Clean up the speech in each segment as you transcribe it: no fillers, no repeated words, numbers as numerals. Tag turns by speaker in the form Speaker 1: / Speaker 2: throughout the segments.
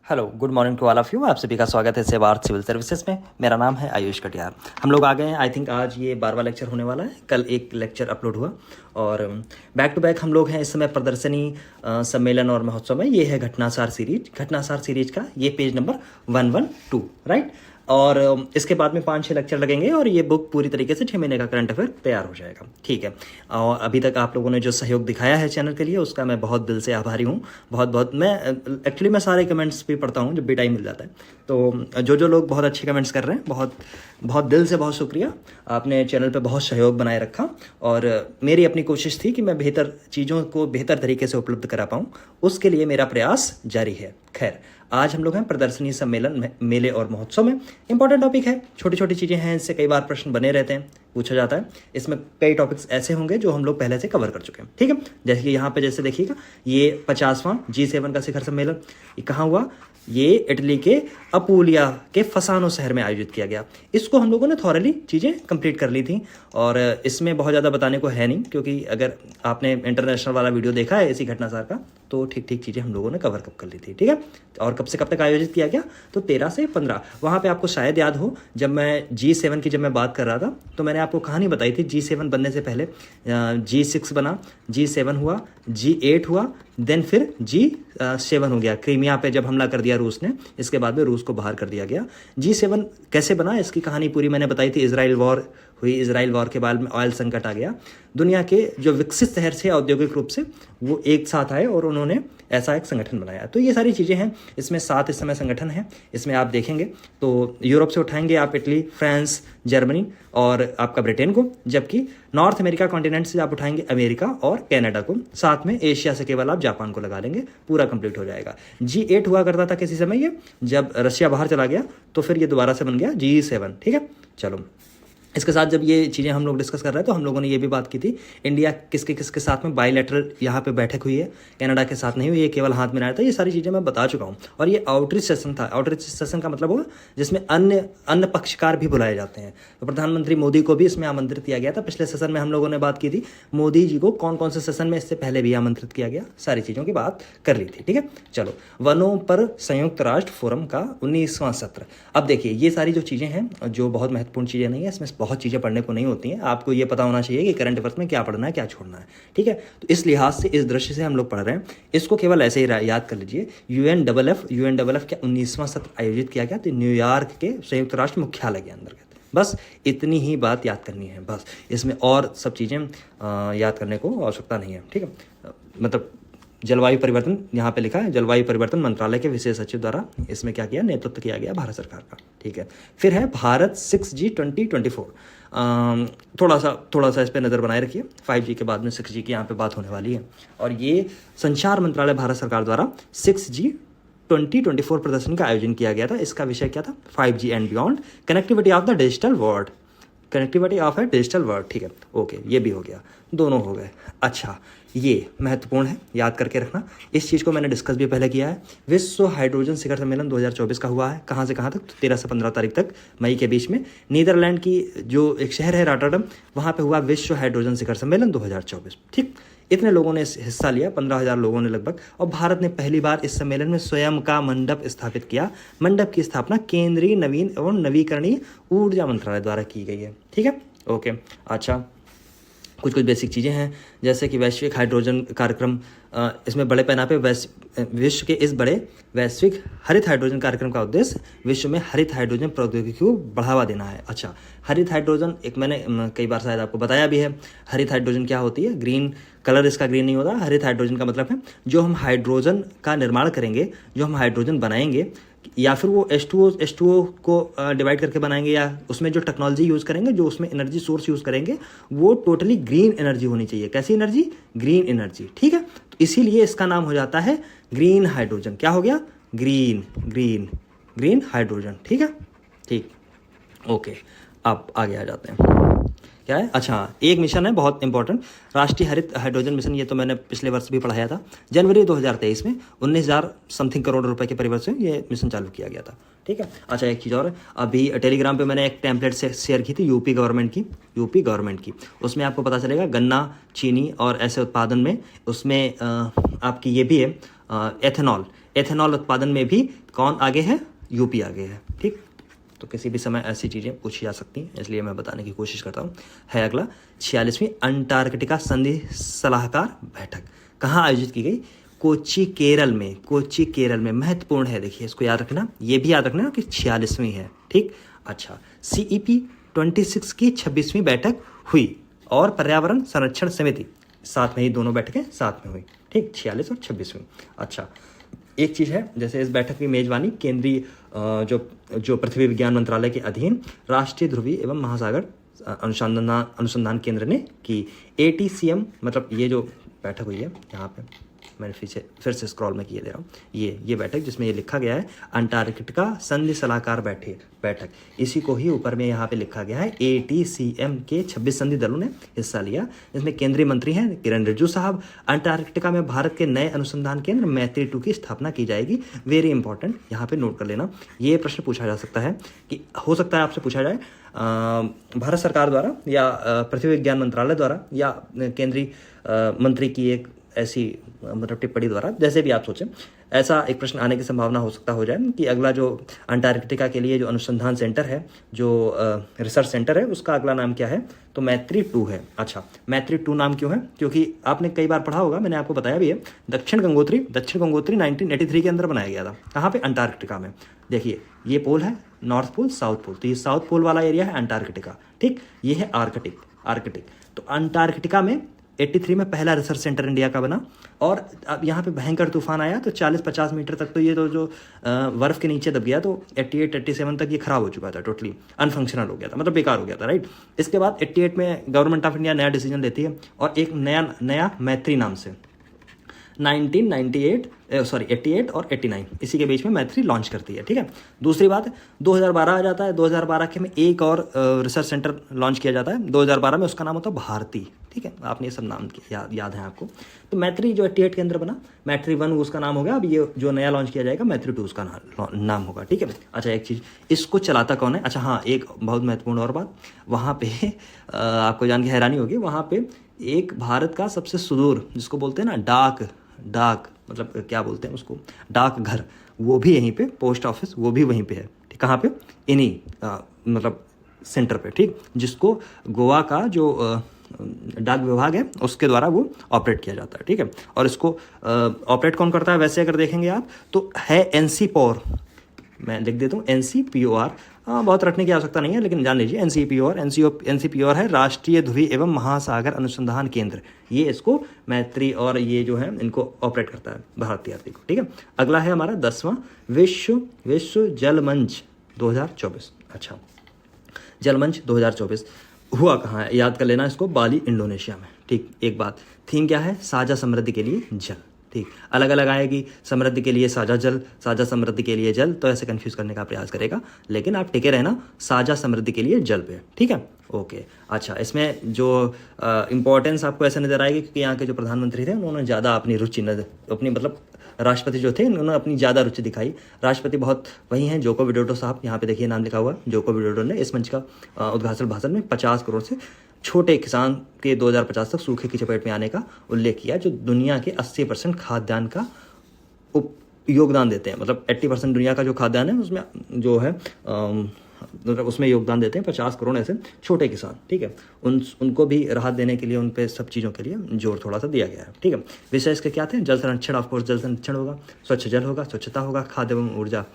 Speaker 1: Hello, good morning to all of you. आप सभी का स्वागत है सेवार्थ सिविल सर्विसेज में। मेरा नाम है आयुष कटियार। हम लोग आ गए हैं। आई थिंक आज ये 12वां लेक्चर होने वाला है। कल एक लेक्चर अपलोड हुआ और बैक टू बैक हम लोग हैं इस समय प्रदर्शनी सम्मेलन और महोत्सव में। ये है घटनासार सीरीज का ये पेज नंबर 112, राइट। और इसके बाद में 5-6 लेक्चर लगेंगे और ये बुक पूरी तरीके से 6 महीने का करंट अफेयर तैयार हो जाएगा, ठीक है। और अभी तक आप लोगों ने जो सहयोग दिखाया है चैनल के लिए उसका मैं बहुत दिल से आभारी हूँ। बहुत मैं सारे कमेंट्स भी पढ़ता हूँ जब भी टाइम मिल जाता है। तो जो लोग बहुत अच्छे कमेंट्स कर रहे हैं, बहुत दिल से बहुत शुक्रिया। आपने चैनल पे बहुत सहयोग बनाए रखा और मेरी अपनी कोशिश थी कि मैं बेहतर चीज़ों को बेहतर तरीके से उपलब्ध करा पाऊँ, उसके लिए मेरा प्रयास जारी है। खैर, आज हम लोग हैं प्रदर्शनी सम्मेलन मेले और महोत्सव में। इंपॉर्टेंट टॉपिक है, छोटी छोटी चीज़ें हैं, इससे कई बार प्रश्न बने रहते हैं, पूछा जाता है। इसमें कई टॉपिक्स ऐसे होंगे जो हम लोग पहले से कवर कर चुके हैं, ठीक है। जैसे कि यहाँ पे जैसे देखिएगा, ये 50वां G7 का शिखर सम्मेलन ये कहाँ हुआ? ये इटली के अपूलिया के फसानो शहर में आयोजित किया गया। इसको हम लोगों ने थॉरली चीज़ें कंप्लीट कर ली थी और इसमें बहुत ज़्यादा बताने को है नहीं, क्योंकि अगर आपने इंटरनेशनल वाला वीडियो देखा है इसी घटनासार का तो ठीक चीज़ें हम लोगों ने कवर कर ली थी, ठीक है। और कब से कब तक आयोजित किया गया? तो 13 से 15। वहाँ पे आपको शायद याद हो, जब मैं G7 की बात कर रहा था तो मैंने आपको कहानी बताई थी। G7 बनने से पहले G6 बना, G7 हुआ, G8 हुआ, देन फिर G7 हो गया। क्रीमिया पे जब हमला कर दिया रूस ने, इसके बाद में रूस को बाहर कर दिया गया। G7 कैसे बना इसकी कहानी पूरी मैंने बताई थी। इजराइल वॉर हुई, इजराइल वॉर के बाद में ऑयल संकट आ गया। दुनिया के जो विकसित शहर थे औद्योगिक रूप से, वो एक साथ आए और उन्होंने ऐसा एक संगठन बनाया। तो ये सारी चीज़ें हैं, इसमें 7 इस समय संगठन हैं। इसमें आप देखेंगे तो यूरोप से उठाएंगे आप इटली, फ्रांस, जर्मनी और आपका ब्रिटेन को, जबकि नॉर्थ अमेरिका कॉन्टिनेंट से आप उठाएंगे अमेरिका और कनाडा को, साथ में एशिया से केवल आप जापान को लगा लेंगे, पूरा कंप्लीट हो जाएगा। G8 हुआ करता था किसी समय, ये जब रशिया बाहर चला गया तो फिर ये दोबारा से बन गया G7, ठीक है। चलो, इसके साथ जब ये चीज़ें हम लोग डिस्कस कर रहे हैं तो हम लोगों ने ये भी बात की थी, इंडिया किसके किसके साथ में बायलैटरल यहाँ पे बैठक हुई है, कनाडा के साथ नहीं हुई, ये केवल हाथ मिलाया था। ये सारी चीज़ें मैं बता चुका हूँ। और ये आउटरीच सेशन था। आउटरीच सेशन का मतलब होगा जिसमें अन्य पक्षकार भी बुलाए जाते हैं। तो प्रधानमंत्री मोदी को भी इसमें आमंत्रित किया गया था। पिछले सेशन में हम लोगों ने बात की थी मोदी जी को कौन कौन से सेशन में इससे पहले भी आमंत्रित किया गया, सारी चीज़ों की बात कर ली थी, ठीक है। चलो, वनों पर संयुक्त राष्ट्र फोरम का 19वां सत्र। अब देखिए, ये सारी जो चीज़ें हैं जो बहुत महत्वपूर्ण चीज़ें नहीं है, इसमें बहुत चीज़ें पढ़ने को नहीं होती हैं। आपको ये पता होना चाहिए कि करंट अफेयर्स में क्या पढ़ना है, क्या छोड़ना है, ठीक है। तो इस लिहाज से, इस दृश्य से हम लोग पढ़ रहे हैं, इसको केवल ऐसे ही याद कर लीजिए। UNFF का 19वां सत्र आयोजित किया गया तो न्यूयॉर्क के संयुक्त राष्ट्र मुख्यालय के अंदर। बस इतनी ही बात याद करनी है, बस इसमें और सब चीज़ें याद करने को आवश्यकता नहीं है, ठीक है। मतलब जलवायु परिवर्तन यहाँ पे लिखा है, जलवायु परिवर्तन मंत्रालय के विशेष सचिव द्वारा इसमें क्या किया, नेतृत्व किया गया भारत सरकार का, ठीक है। फिर है भारत 6G 2024। थोड़ा सा इस पर नज़र बनाए रखिए। 5G के बाद में 6G की यहाँ पे बात होने वाली है। और ये संचार मंत्रालय भारत सरकार द्वारा 6G 2024 प्रदर्शनी का आयोजन किया गया था। इसका विषय क्या था? 5G and beyond, connectivity of the digital world, connectivity of A digital world, ठीक है। ओके, ये भी हो गया, दोनों हो गए। अच्छा, ये महत्वपूर्ण है, याद करके रखना। इस चीज़ को मैंने डिस्कस भी पहले किया है। विश्व हाइड्रोजन शिखर सम्मेलन 2024 का हुआ है। कहाँ से कहाँ तक? तो 13 से 15 तारीख तक, मई के बीच में। नीदरलैंड की जो एक शहर है रॉटरडम, वहाँ पे हुआ विश्व हाइड्रोजन शिखर सम्मेलन 2024, ठीक। इतने लोगों ने हिस्सा लिया, 15,000 लोगों ने लगभग। और भारत ने पहली बार इस सम्मेलन में स्वयं का मंडप स्थापित किया। मंडप की स्थापना केंद्रीय नवीन एवं नवीकरणीय ऊर्जा मंत्रालय द्वारा की गई है, ठीक है। ओके, अच्छा, कुछ बेसिक चीज़ें हैं जैसे कि वैश्विक हाइड्रोजन कार्यक्रम। इसमें बड़े पैमाने पे विश्व के इस बड़े वैश्विक हरित हाइड्रोजन कार्यक्रम का उद्देश्य विश्व में हरित हाइड्रोजन प्रौद्योगिकी को बढ़ावा देना है। अच्छा, हरित हाइड्रोजन एक मैंने कई बार शायद आपको बताया भी है। हरित हाइड्रोजन क्या होती है? ग्रीन कलर इसका ग्रीन नहीं होता। हरित हाइड्रोजन का मतलब है जो हम हाइड्रोजन का निर्माण करेंगे, जो हम हाइड्रोजन बनाएंगे, या फिर वो H2O को डिवाइड करके बनाएंगे, या उसमें जो टेक्नोलॉजी यूज़ करेंगे, जो उसमें एनर्जी सोर्स यूज़ करेंगे, वो टोटली ग्रीन एनर्जी होनी चाहिए। कैसी एनर्जी? ग्रीन एनर्जी, ठीक है। तो इसीलिए इसका नाम हो जाता है ग्रीन हाइड्रोजन। क्या हो गया? ग्रीन हाइड्रोजन, ठीक है, ठीक। ओके, अब आगे आ जाते हैं। क्या है? अच्छा, एक मिशन है बहुत इंपॉर्टेंट, राष्ट्रीय हरित हाइड्रोजन मिशन। ये तो मैंने पिछले वर्ष भी पढ़ाया था। जनवरी 2023 में 19,000 समथिंग करोड़ रुपए के परिवर्तन से ये मिशन चालू किया गया था, ठीक है। अच्छा, एक चीज़ और, अभी टेलीग्राम पे मैंने एक टेम्पलेट से शेयर की थी यूपी गवर्नमेंट की। उसमें आपको पता चलेगा गन्ना, चीनी और ऐसे उत्पादन में उसमें आपकी ये भी है एथेनॉल। एथेनॉल उत्पादन में भी कौन आगे है? यूपी आगे है। ठीक, तो किसी भी समय ऐसी चीज़ें पूछी जा सकती हैं, इसलिए मैं बताने की कोशिश करता हूँ। है अगला 46वीं अंटार्कटिका संधि सलाहकार बैठक कहाँ आयोजित की गई? कोच्चि केरल में। कोच्चि केरल में, महत्वपूर्ण है, देखिए इसको याद रखना, ये भी याद रखना कि 46वीं है। ठीक, अच्छा, CEP 26 की 26वीं बैठक हुई और पर्यावरण संरक्षण समिति, साथ में ही दोनों बैठकें साथ में हुई। ठीक, 46 और 26वीं। अच्छा, एक चीज़ है, जैसे इस बैठक की मेजबानी केंद्रीय जो पृथ्वी विज्ञान मंत्रालय के अधीन राष्ट्रीय ध्रुवीय एवं महासागर अनुसंधान केंद्र ने की। ATCM, मतलब ये जो बैठक हुई है, यहाँ पे मैंने फिर से स्क्रॉल में किए दे रहा हूँ, ये बैठक जिसमें ये लिखा गया है अंटार्कटिका संधि सलाहकार बैठक, इसी को ही ऊपर में यहाँ पे लिखा गया है ATCM के 26 संधि दलों ने हिस्सा लिया। इसमें केंद्रीय मंत्री हैं किरण रिजिजू साहब। अंटार्कटिका में भारत के नए अनुसंधान केंद्र मैत्री 2 की स्थापना की जाएगी। वेरी इंपॉर्टेंट, यहाँ पे नोट कर लेना। ये प्रश्न पूछा जा सकता है कि हो सकता है आपसे पूछा जाए भारत सरकार द्वारा या पृथ्वी विज्ञान मंत्रालय द्वारा या केंद्रीय मंत्री की एक ऐसी मतलब टिप्पणी द्वारा, जैसे भी आप सोचें, ऐसा एक प्रश्न आने की संभावना हो जाए कि अगला जो अंटार्कटिका के लिए जो अनुसंधान सेंटर है, जो रिसर्च सेंटर है, उसका अगला नाम क्या है? तो मैत्री 2 है। अच्छा, मैत्री 2 नाम क्यों है? क्योंकि आपने कई बार पढ़ा होगा, मैंने आपको बताया भी है, दक्षिण गंगोत्री 1983 के अंदर बनाया गया था। कहाँ पे? अंटार्कटिका में। देखिए ये पोल है, नॉर्थ पोल, साउथ पोल, तो ये साउथ पोल वाला एरिया है अंटार्कटिका। ठीक, ये है आर्कटिक। तो अंटार्कटिका में 83 में पहला रिसर्च सेंटर इंडिया का बना, और अब यहाँ पे भयंकर तूफान आया तो 40-50 मीटर तक तो ये तो जो बर्फ के नीचे दब गया, तो 88-87 तक ये खराब हो चुका था, टोटली अनफंक्शनल हो गया था, मतलब बेकार हो गया था, राइट। इसके बाद 88 में गवर्नमेंट ऑफ इंडिया नया डिसीजन लेती है और एक नया मैत्री नाम से 88 और 89 इसी के बीच में मैत्री लॉन्च करती है। ठीक है, दूसरी बात 2012 आ जाता है। 2012 के में एक और रिसर्च सेंटर लॉन्च किया जाता है 2012 में, उसका नाम होता है भारती। ठीक है, आपने ये सब नाम याद है आपको। तो मैत्री जो 88 के अंदर बना, मैत्री 1 उसका नाम हो गया। अब ये जो नया लॉन्च किया जाएगा मैत्री 2 उसका नाम होगा। ठीक है, अच्छा, एक चीज़, इसको चलाता कौन है? अच्छा हाँ, एक बहुत महत्वपूर्ण और बात, वहाँ पे आपको जान के हैरानी होगी, वहाँ पे एक भारत का सबसे सुदूर, जिसको बोलते हैं ना डाक मतलब क्या बोलते हैं उसको, डाक घर, वो भी यहीं पे, पोस्ट ऑफिस वो भी वहीं पे है। ठीक, कहाँ पे? इन्हीं मतलब सेंटर पे। ठीक, जिसको गोवा का जो डाक विभाग है उसके द्वारा वो ऑपरेट किया जाता है। ठीक है, और इसको ऑपरेट कौन करता है? वैसे अगर देखेंगे आप तो है NCPOR, मैं लिख देता हूँ NCPOR, बहुत रटने की आवश्यकता नहीं है, लेकिन जान लीजिए NCPOR है राष्ट्रीय ध्रुवीय एवं महासागर अनुसंधान केंद्र। ये इसको मैत्री और ये जो है इनको ऑपरेट करता है, भारतीय आरती को। ठीक है, अगला है हमारा 10वां विश्व जल मंच 2024। अच्छा, जल मंच 2024 हुआ कहाँ है? याद कर लेना इसको, बाली, इंडोनेशिया में। ठीक, एक बात, थीम क्या है? साझा समृद्धि के लिए जल। ठीक, अलग अलग आएगी, समृद्धि के लिए साझा जल, साझा समृद्धि के लिए जल, तो ऐसे कंफ्यूज करने का प्रयास करेगा, लेकिन आप टिके रहना साझा समृद्धि के लिए जल पे। ठीक है, ओके। अच्छा, इसमें जो इम्पोर्टेंस आपको ऐसे नजर आएगी क्योंकि यहाँ के जो प्रधानमंत्री थे उन्होंने ज़्यादा अपनी रुचि अपनी मतलब राष्ट्रपति जो थे उन्होंने अपनी ज़्यादा रुचि दिखाई। राष्ट्रपति बहुत वही हैं, जोको विडोडो साहब, यहाँ पे देखिए नाम लिखा हुआ, जोको विडोडो ने इस मंच का उद्घाटन भाषण में 50 करोड़ से छोटे किसान के 2050 तक सूखे की चपेट में आने का उल्लेख किया, जो दुनिया के 80% खाद्यान्न का योगदान देते हैं। मतलब 80% दुनिया का जो खाद्यान्न है उसमें जो है मतलब उसमें योगदान देते हैं 50 करोड़ ऐसे छोटे किसान। ठीक है, उनको भी राहत देने के लिए उन पे सब चीज़ों के लिए जोर थोड़ा सा दिया गया है। ठीक है, विषय इसके क्या थे? जल संरक्षण, ऑफकोर्स जल संरक्षण होगा, स्वच्छ जल होगा, स्वच्छता होगा, खाद्य एवं ऊर्जा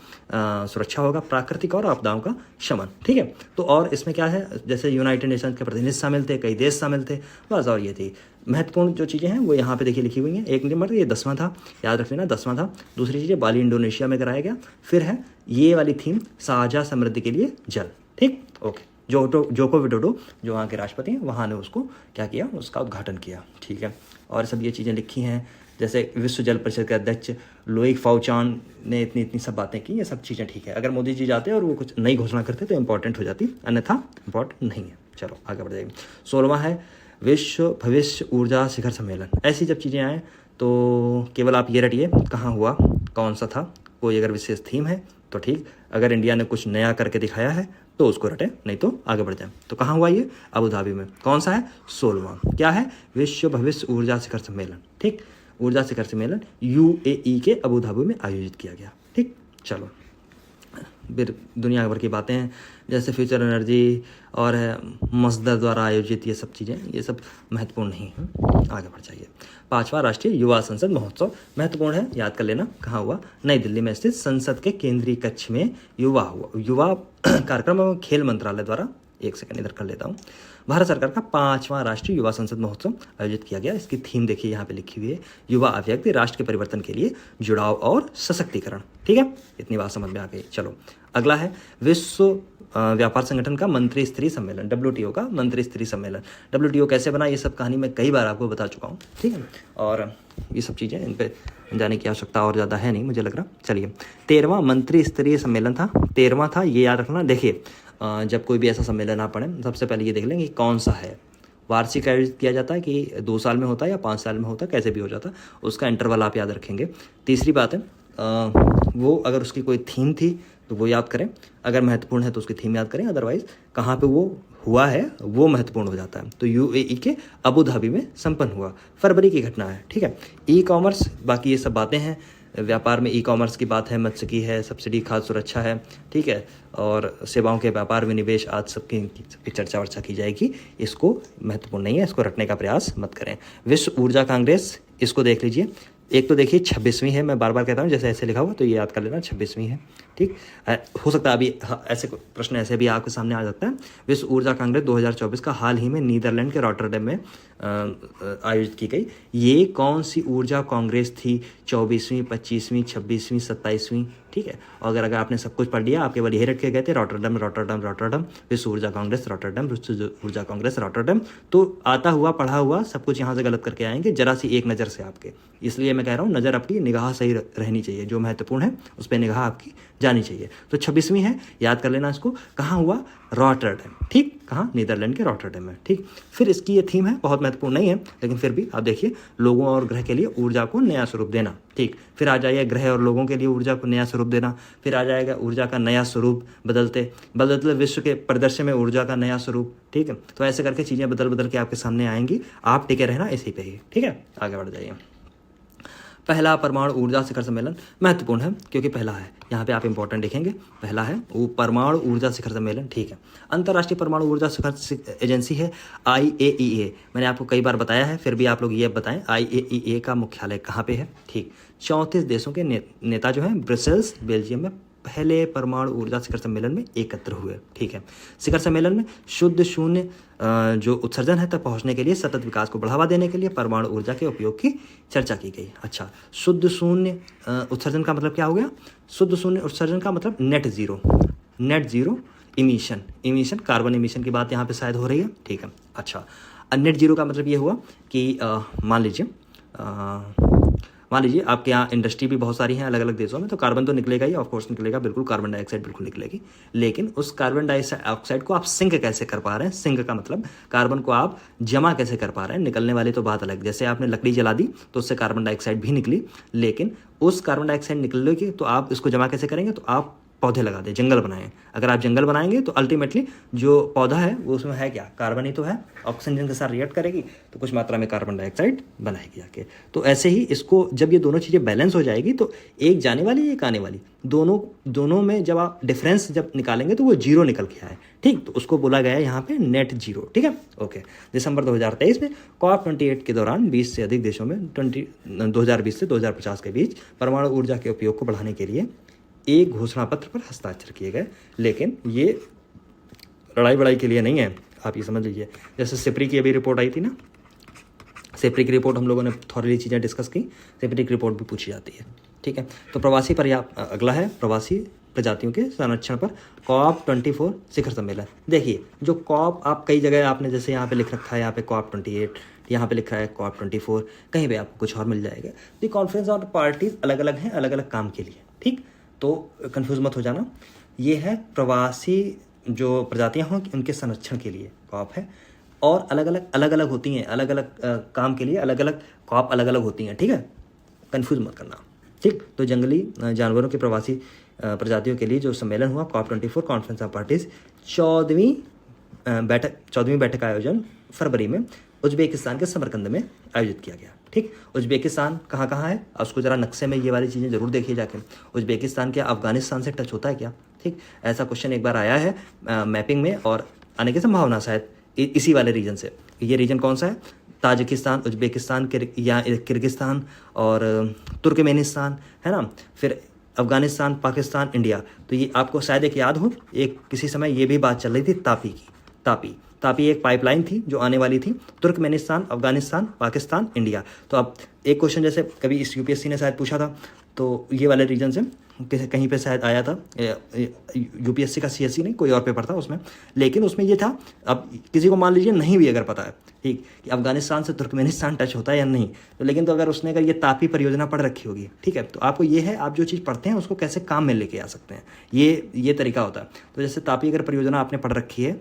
Speaker 1: सुरक्षा होगा, प्राकृतिक और आपदाओं का शमन। ठीक है, तो और इसमें क्या है, जैसे यूनाइटेड नेशंस के प्रतिनिधि शामिल थे, कई देश शामिल थे, बस। और ये थी महत्वपूर्ण जो चीज़ें हैं वो यहाँ पे देखिए लिखी हुई हैं। एक नंबर ये 10वां था, याद रख लेना 10वां था। दूसरी चीज़ बाली, इंडोनेशिया में कराया गया। फिर है ये वाली थीम, साझा समृद्धि के लिए जल। ठीक, ओके। जोको विडोडो जो वहाँ के राष्ट्रपति हैं, वहाँ ने उसको क्या किया, उसका उद्घाटन किया। ठीक है, और सब ये चीज़ें लिखी हैं, जैसे विश्व जल परिषद के अध्यक्ष लोइक फाउचान ने इतनी सब बातें की, ये सब चीज़ें ठीक है। अगर मोदी जी जाते और वो कुछ नई घोषणा करते तो इंपॉर्टेंट हो जाती, अन्यथा इंपॉर्टेंट नहीं है। चलो आगे बढ़ जाएंगे। 16वां है विश्व भविष्य ऊर्जा शिखर सम्मेलन। ऐसी जब चीज़ें आएँ तो केवल आप ये रटिए कहाँ हुआ, कौन सा था, कोई अगर विशेष थीम है तो ठीक, अगर इंडिया ने कुछ नया करके दिखाया है तो उसको रटे, नहीं तो आगे बढ़ जाए। तो कहाँ हुआ ये? अबू धाबी में। कौन सा है? 16वां। क्या है? विश्व भविष्य ऊर्जा शिखर सम्मेलन। ठीक, ऊर्जा शिखर सम्मेलन UAE के अबू धाबी में आयोजित किया गया। ठीक, चलो फिर दुनिया भर की बातें हैं, जैसे फ्यूचर एनर्जी और मसदर द्वारा आयोजित ये सब चीज़ें, ये सब महत्वपूर्ण नहीं है, आगे बढ़ जाइए। 5वां राष्ट्रीय युवा संसद महोत्सव महत्वपूर्ण है, याद कर लेना। कहाँ हुआ? नई दिल्ली में स्थित संसद के केंद्रीय कक्ष में युवा कार्यक्रम एवं खेल मंत्रालय द्वारा, एक सेकंड इधर कर लेता हूँ, भारत सरकार का 5वां राष्ट्रीय युवा संसद महोत्सव आयोजित किया गया। इसकी थीम देखिए यहाँ पे लिखी हुई है, युवा अभिव्यक्ति राष्ट्र के परिवर्तन के लिए जुड़ाव और सशक्तिकरण। ठीक है, इतनी बात समझ में आ गई। चलो अगला है विश्व व्यापार संगठन का मंत्री स्तरीय सम्मेलन, WTO का मंत्री स्तरीय सम्मेलन। WTO कैसे बना, ये सब कहानी मैं कई बार आपको बता चुका हूँ। ठीक है, और ये सब चीज़ें इन पे जाने की आवश्यकता और ज़्यादा है नहीं मुझे लग रहा। चलिए, 13वां मंत्री स्तरीय सम्मेलन था, 13वां था, ये याद रखना। देखिए जब कोई भी ऐसा सम्मेलन आप पढ़ें, सबसे पहले ये देख लेंगे कौन सा है। वार्षिक आयोजित किया जाता है कि 2 साल में होता है या 5 साल में होता है, कैसे भी हो जाता है, उसका इंटरवल आप याद रखेंगे। तीसरी बात है वो अगर उसकी कोई थीम थी तो वो याद करें, अगर महत्वपूर्ण है तो उसकी थीम याद करें, अदरवाइज कहाँ पे वो हुआ है वो महत्वपूर्ण हो जाता है। तो UAE के अबू धाबी में संपन्न हुआ, फरवरी की घटना है। ठीक है, ई-कॉमर्स, बाकी ये सब बातें हैं, व्यापार में ई-कॉमर्स की बात है, मत्स्य की है, सब्सिडी, खाद्य सुरक्षा है। ठीक है, और सेवाओं के व्यापार विनिवेश आज सबकी चर्चा वर्चा की जाएगी। इसको महत्वपूर्ण नहीं है, इसको रटने का प्रयास मत करें। विश्व ऊर्जा कांग्रेस, इसको देख लीजिए। एक तो देखिए 26वीं है, मैं बार बार कहता हूँ, जैसे ऐसे लिखा हुआ तो ये याद कर लेना, 26वीं है। ठीक, हो सकता है अभी ऐसे प्रश्न ऐसे भी आपके सामने आ सकता है। विश्व ऊर्जा कांग्रेस 2024 का हाल ही में नीदरलैंड के रॉटरडैम में आयोजित की गई। ये कौन सी ऊर्जा कांग्रेस थी? 24वीं, 25वीं, 26वीं, 27वीं। ठीक है, और अगर आपने सब कुछ पढ़ लिया, आपके बार यही रख के गए थे रॉटरडैम, विश्व ऊर्जा कांग्रेस रॉटरडैम, विश्व ऊर्जा कांग्रेस रॉटरडैम, तो आता हुआ पढ़ा हुआ सब कुछ यहाँ से गलत करके आएंगे जरा सी एक नज़र से आपके। इसलिए मैं कह रहा हूँ नज़र आपकी निगाह सही रहनी चाहिए, जो महत्वपूर्ण है उस पर निगाह आपकी जानी चाहिए। तो 26वीं है, याद कर लेना इसको। कहाँ हुआ? रॉटरडैम। ठीक, कहाँ? नीदरलैंड के रॉटरडैम में। ठीक, फिर इसकी ये थीम है, बहुत महत्वपूर्ण नहीं है लेकिन फिर भी आप देखिए, लोगों और ग्रह के लिए ऊर्जा को नया स्वरूप देना। ठीक, फिर आ जाइए ग्रह और लोगों के लिए ऊर्जा को नया स्वरूप देना, फिर आ जाएगा ऊर्जा का नया स्वरूप, बदलते विश्व के परिदृश्य में ऊर्जा का नया स्वरूप। ठीक है, तो ऐसे करके चीज़ें बदल के आपके सामने आएंगी, आप टिके रहना इसी पे ही। ठीक है, आगे बढ़ जाइए। पहला परमाणु ऊर्जा शिखर सम्मेलन महत्वपूर्ण है क्योंकि पहला है, यहाँ पे आप इंपॉर्टेंट लिखेंगे, पहला है वो परमाणु ऊर्जा शिखर सम्मेलन। ठीक है, अंतर्राष्ट्रीय परमाणु ऊर्जा शिखर एजेंसी है IAEA। मैंने आपको कई बार बताया है, फिर भी आप लोग ये बताएं IAEA का मुख्यालय कहाँ पे है। ठीक, 34 देशों के नेता जो हैं ब्रसेल्स बेल्जियम में पहले परमाणु ऊर्जा शिखर सम्मेलन में एकत्र हुए। ठीक है, शिखर सम्मेलन में शुद्ध शून्य जो उत्सर्जन है तक पहुंचने के लिए सतत विकास को बढ़ावा देने के लिए परमाणु ऊर्जा के उपयोग की चर्चा की गई। अच्छा, शुद्ध शून्य उत्सर्जन का मतलब क्या हो गया? शुद्ध शून्य उत्सर्जन का मतलब net zero emission, carbon emission की बात यहाँ पे शायद हो रही है। ठीक है, अच्छा, नेट जीरो का मतलब ये हुआ कि मान लीजिए आपके यहाँ इंडस्ट्री भी बहुत सारी हैं अलग अलग देशों में, तो कार्बन तो निकलेगा ही, ऑफ कोर्स निकलेगा, बिल्कुल कार्बन डाइऑक्साइड बिल्कुल निकलेगी, लेकिन उस कार्बन डाइऑक्साइड को आप सिंक कैसे कर पा रहे हैं? सिंक का मतलब कार्बन को आप जमा कैसे कर पा रहे हैं? निकलने वाली तो बात अलग, जैसे आपने लकड़ी जला दी तो उससे कार्बन डाइऑक्साइड भी निकली, लेकिन उस कार्बन डाइऑक्साइड निकलेगी तो आप इसको जमा कैसे करेंगे? तो आप पौधे लगा दें, जंगल बनाएं। अगर आप जंगल बनाएंगे तो अल्टीमेटली जो पौधा है वो उसमें है क्या? कार्बन ही तो है, ऑक्सीजन के साथ रिएक्ट करेगी तो कुछ मात्रा में कार्बन डाइऑक्साइड बनाएगी आके। तो ऐसे ही इसको जब ये दोनों चीज़ें बैलेंस हो जाएगी तो एक जाने वाली एक आने वाली, दोनों में जब आप डिफरेंस जब निकालेंगे तो वो जीरो निकल के आए। ठीक, तो उसको बोला गया है यहाँ पे नेट जीरो। ठीक है, ओके। दिसंबर 2023 में COP28 के दौरान 20 से अधिक देशों में 2020 से 2050 के बीच परमाणु ऊर्जा के उपयोग को बढ़ाने के लिए एक घोषणा पत्र पर हस्ताक्षर किए गए, लेकिन ये लड़ाई बड़ाई के लिए नहीं है, आप ये समझ लीजिए। जैसे सिपरी की अभी रिपोर्ट आई थी ना, सिपरी की रिपोर्ट हम लोगों ने थोड़ी चीज़ें डिस्कस की, सिपरी की रिपोर्ट भी पूछी जाती है। ठीक है, तो प्रवासी अगला है प्रवासी प्रजातियों के संरक्षण पर COP24 शिखर सम्मेलन। देखिए, जो COP आप कई जगह आपने जैसे यहाँ पे लिख रखा है, यहाँ पे COP28, यहाँ पे लिखा है COP24, कहीं पे आपको कुछ और मिल जाएगा। तो कॉन्फ्रेंस ऑफ पार्टीज अलग अलग हैं, अलग अलग काम के लिए। ठीक, तो कंफ्यूज मत हो जाना। ये है प्रवासी जो प्रजातियां हों उनके संरक्षण के लिए COP है, और अलग अलग होती हैं, अलग अलग काम के लिए अलग अलग COP अलग अलग होती हैं। ठीक है, कंफ्यूज मत करना। ठीक, तो जंगली जानवरों के प्रवासी प्रजातियों के लिए जो सम्मेलन हुआ COP24 कॉन्फ्रेंस ऑफ पार्टीज 14वीं बैठक का आयोजन फरवरी में उज्बेकिस्तान के समरकंद में आयोजित किया गया। ठीक। उज्बेकिस्तान कहाँ कहाँ है, आप उसको ज़रा नक्शे में ये वाली चीज़ें ज़रूर देखिए जाके। उज्बेकिस्तान क्या अफगानिस्तान से टच होता है क्या, ठीक। ऐसा क्वेश्चन एक बार आया है मैपिंग में, और आने की संभावना शायद इसी वाले रीजन से। ये रीजन कौन सा है, ताजिकिस्तान, उज्बेकिस्तान, या किर्गिस्तान और तुर्कमेनिस्तान, है ना। फिर अफगानिस्तान, पाकिस्तान, इंडिया। तो ये आपको शायद एक याद हो, एक किसी समय ये भी बात चल रही थी तापी की। तापी एक पाइपलाइन थी जो आने वाली थी, तुर्कमेनिस्तान, अफगानिस्तान, पाकिस्तान, इंडिया। तो अब एक क्वेश्चन जैसे कभी इस यूपीएससी ने शायद पूछा था, तो ये वाले रीजन से कहीं पे शायद आया था, यूपीएससी का सीएससी नहीं, कोई और पेपर था उसमें, लेकिन उसमें ये था, अब किसी को मान लीजिए नहीं भी अगर पता है, ठीक, कि अफगानिस्तान से तुर्कमेनिस्तान टच होता है या नहीं, तो लेकिन तो अगर उसने अगर ये तापी परियोजना पढ़ रखी होगी, ठीक है, तो आपको ये है, आप जो चीज़ पढ़ते हैं उसको कैसे काम में लेके आ सकते हैं, ये तरीका होता है। तो जैसे तापी अगर परियोजना आपने पढ़ रखी है,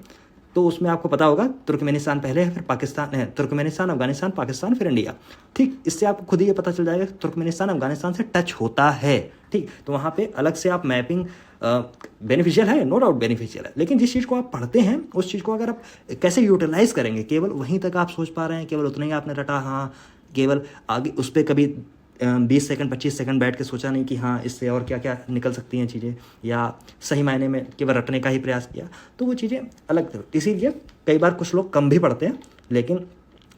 Speaker 1: तो उसमें आपको पता होगा तुर्कमेनिस्तान पहले है, फिर पाकिस्तान है, तुर्कमेनिस्तान, अफगानिस्तान, पाकिस्तान, फिर इंडिया, ठीक। इससे आपको खुद ही ये पता चल जाएगा कि तुर्कमेनिस्तान अफगानिस्तान से टच होता है, ठीक। तो वहाँ पे अलग से आप मैपिंग बेनिफिशियल है, नो डाउट बेनिफिशियल है, लेकिन जिस चीज़ को आप पढ़ते हैं उस चीज़ को अगर आप कैसे यूटिलाइज करेंगे, केवल वहीं तक आप सोच पा रहे हैं, केवल उतना ही आपने रटा, हाँ, केवल आगे उस पर कभी 20 सेकंड 25 सेकंड बैठ के सोचा नहीं कि हाँ इससे और क्या क्या निकल सकती हैं चीज़ें, या सही मायने में केवल रटने का ही प्रयास किया, तो वो चीज़ें अलग थे। इसीलिए कई बार कुछ लोग कम भी पढ़ते हैं, लेकिन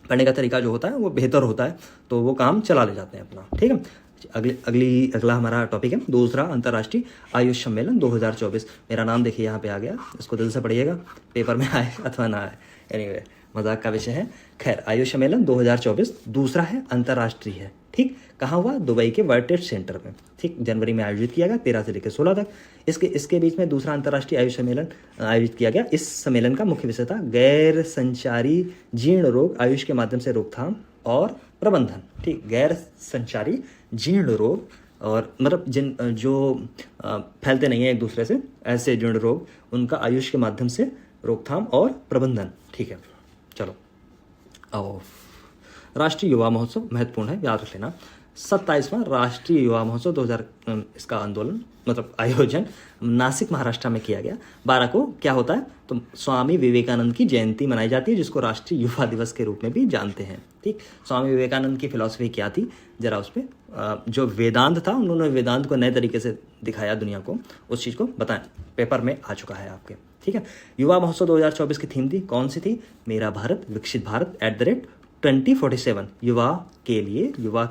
Speaker 1: पढ़ने का तरीका जो होता है वो बेहतर होता है, तो वो काम चला ले जाते हैं अपना, ठीक है। अगला हमारा टॉपिक है दूसरा, अंतर्राष्ट्रीय आयुष सम्मेलन 2024। मेरा नाम देखिए यहाँ पे आ गया, इसको दिल से पढ़िएगा, पेपर में आए अथवा ना आए, एनीवे मजाक का विषय है। खैर, आयुष सम्मेलन 2024 दूसरा है, अंतर्राष्ट्रीय है, ठीक। कहाँ हुआ, दुबई के वर्ल्ड ट्रेड सेंटर में, ठीक। जनवरी में आयोजित किया गया, 13 से लेकर 16 तक। इसके बीच में दूसरा अंतर्राष्ट्रीय आयुष सम्मेलन आयोजित किया गया। इस सम्मेलन का मुख्य विषय था गैर संचारी जीर्ण रोग आयुष के माध्यम से रोकथाम और प्रबंधन, ठीक। गैर संचारी जीर्ण रोग, और मतलब जो फैलते नहीं है एक दूसरे से, ऐसे जीर्ण रोग, उनका आयुष के माध्यम से रोकथाम और प्रबंधन, ठीक है। चलो, राष्ट्रीय युवा महोत्सव महत्वपूर्ण है, याद रख लेना। 27वां राष्ट्रीय युवा महोत्सव 2000 इसका आंदोलन मतलब आयोजन नासिक महाराष्ट्र में किया गया। 12 को क्या होता है, तो स्वामी विवेकानंद की जयंती मनाई जाती है, जिसको राष्ट्रीय युवा दिवस के रूप में भी जानते हैं, ठीक। स्वामी विवेकानंद की फिलॉसफी क्या थी, जरा उस पर जो वेदांत था, उन्होंने वेदांत को नए तरीके से दिखाया दुनिया को, उस चीज़ को बताएं, पेपर में आ चुका है आपके, ठीक है। युवा महोत्सव 2024 की थीम थी, कौन सी थी, मेरा भारत विकसित भारत @2047, युवा के लिए युवा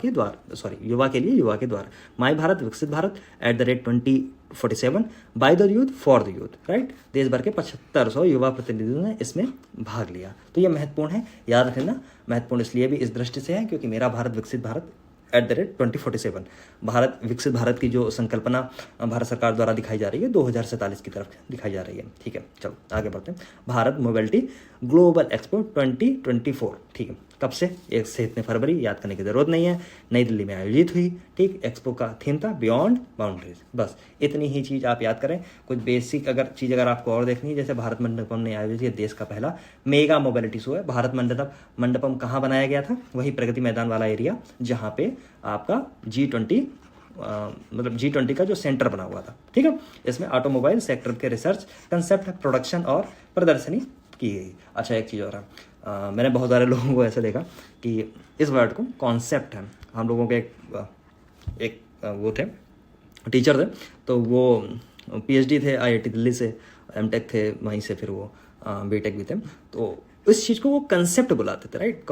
Speaker 1: के द्वार, माई भारत विकसित Bharat @2047, by the youth for the youth, right. देश भर के 7500 युवा प्रतिनिधियों ने इसमें भाग लिया। तो ये महत्वपूर्ण है, याद रखना। महत्वपूर्ण इसलिए भी इस दृष्टि से है क्योंकि मेरा भारत विकसित भारत @2047, भारत विकसित भारत की जो संकल्पना भारत सरकार द्वारा दिखाई जा रही है 2047 की तरफ दिखाई जा रही है, ठीक है। चलो आगे बढ़ते हैं। भारत मोबिलिटी ग्लोबल एक्सपो 2024, ठीक है। कब से, 1 से इतने फरवरी, याद करने की जरूरत नहीं है, नई दिल्ली में आयोजित हुई, ठीक। एक्सपो का थीम था बियॉन्ड बाउंड्रीज, बस इतनी ही चीज़ आप याद करें। कुछ बेसिक चीज़ अगर आपको और देखनी है, जैसे भारत मंडपम ने आयोजित किया, देश का पहला मेगा मोबिलिटी शो है। भारत मंडपम कहाँ बनाया गया था, वही प्रगति मैदान वाला एरिया, जहाँ पे आपका G20 का जो सेंटर बना हुआ था, ठीक है। इसमें ऑटोमोबाइल सेक्टर के रिसर्च, कंसेप्ट, प्रोडक्शन और प्रदर्शनी की गई। अच्छा, एक चीज़ और है, मैंने बहुत सारे लोगों को ऐसे देखा कि इस वर्ड को कॉन्सेप्ट है, हम लोगों के एक वो थे टीचर थे, तो वो PhD थे IIT दिल्ली से, MTech थे वहीं से, फिर वो BTech भी थे, तो इस चीज़ को वो कंसेप्ट बुलाते थे, राइट।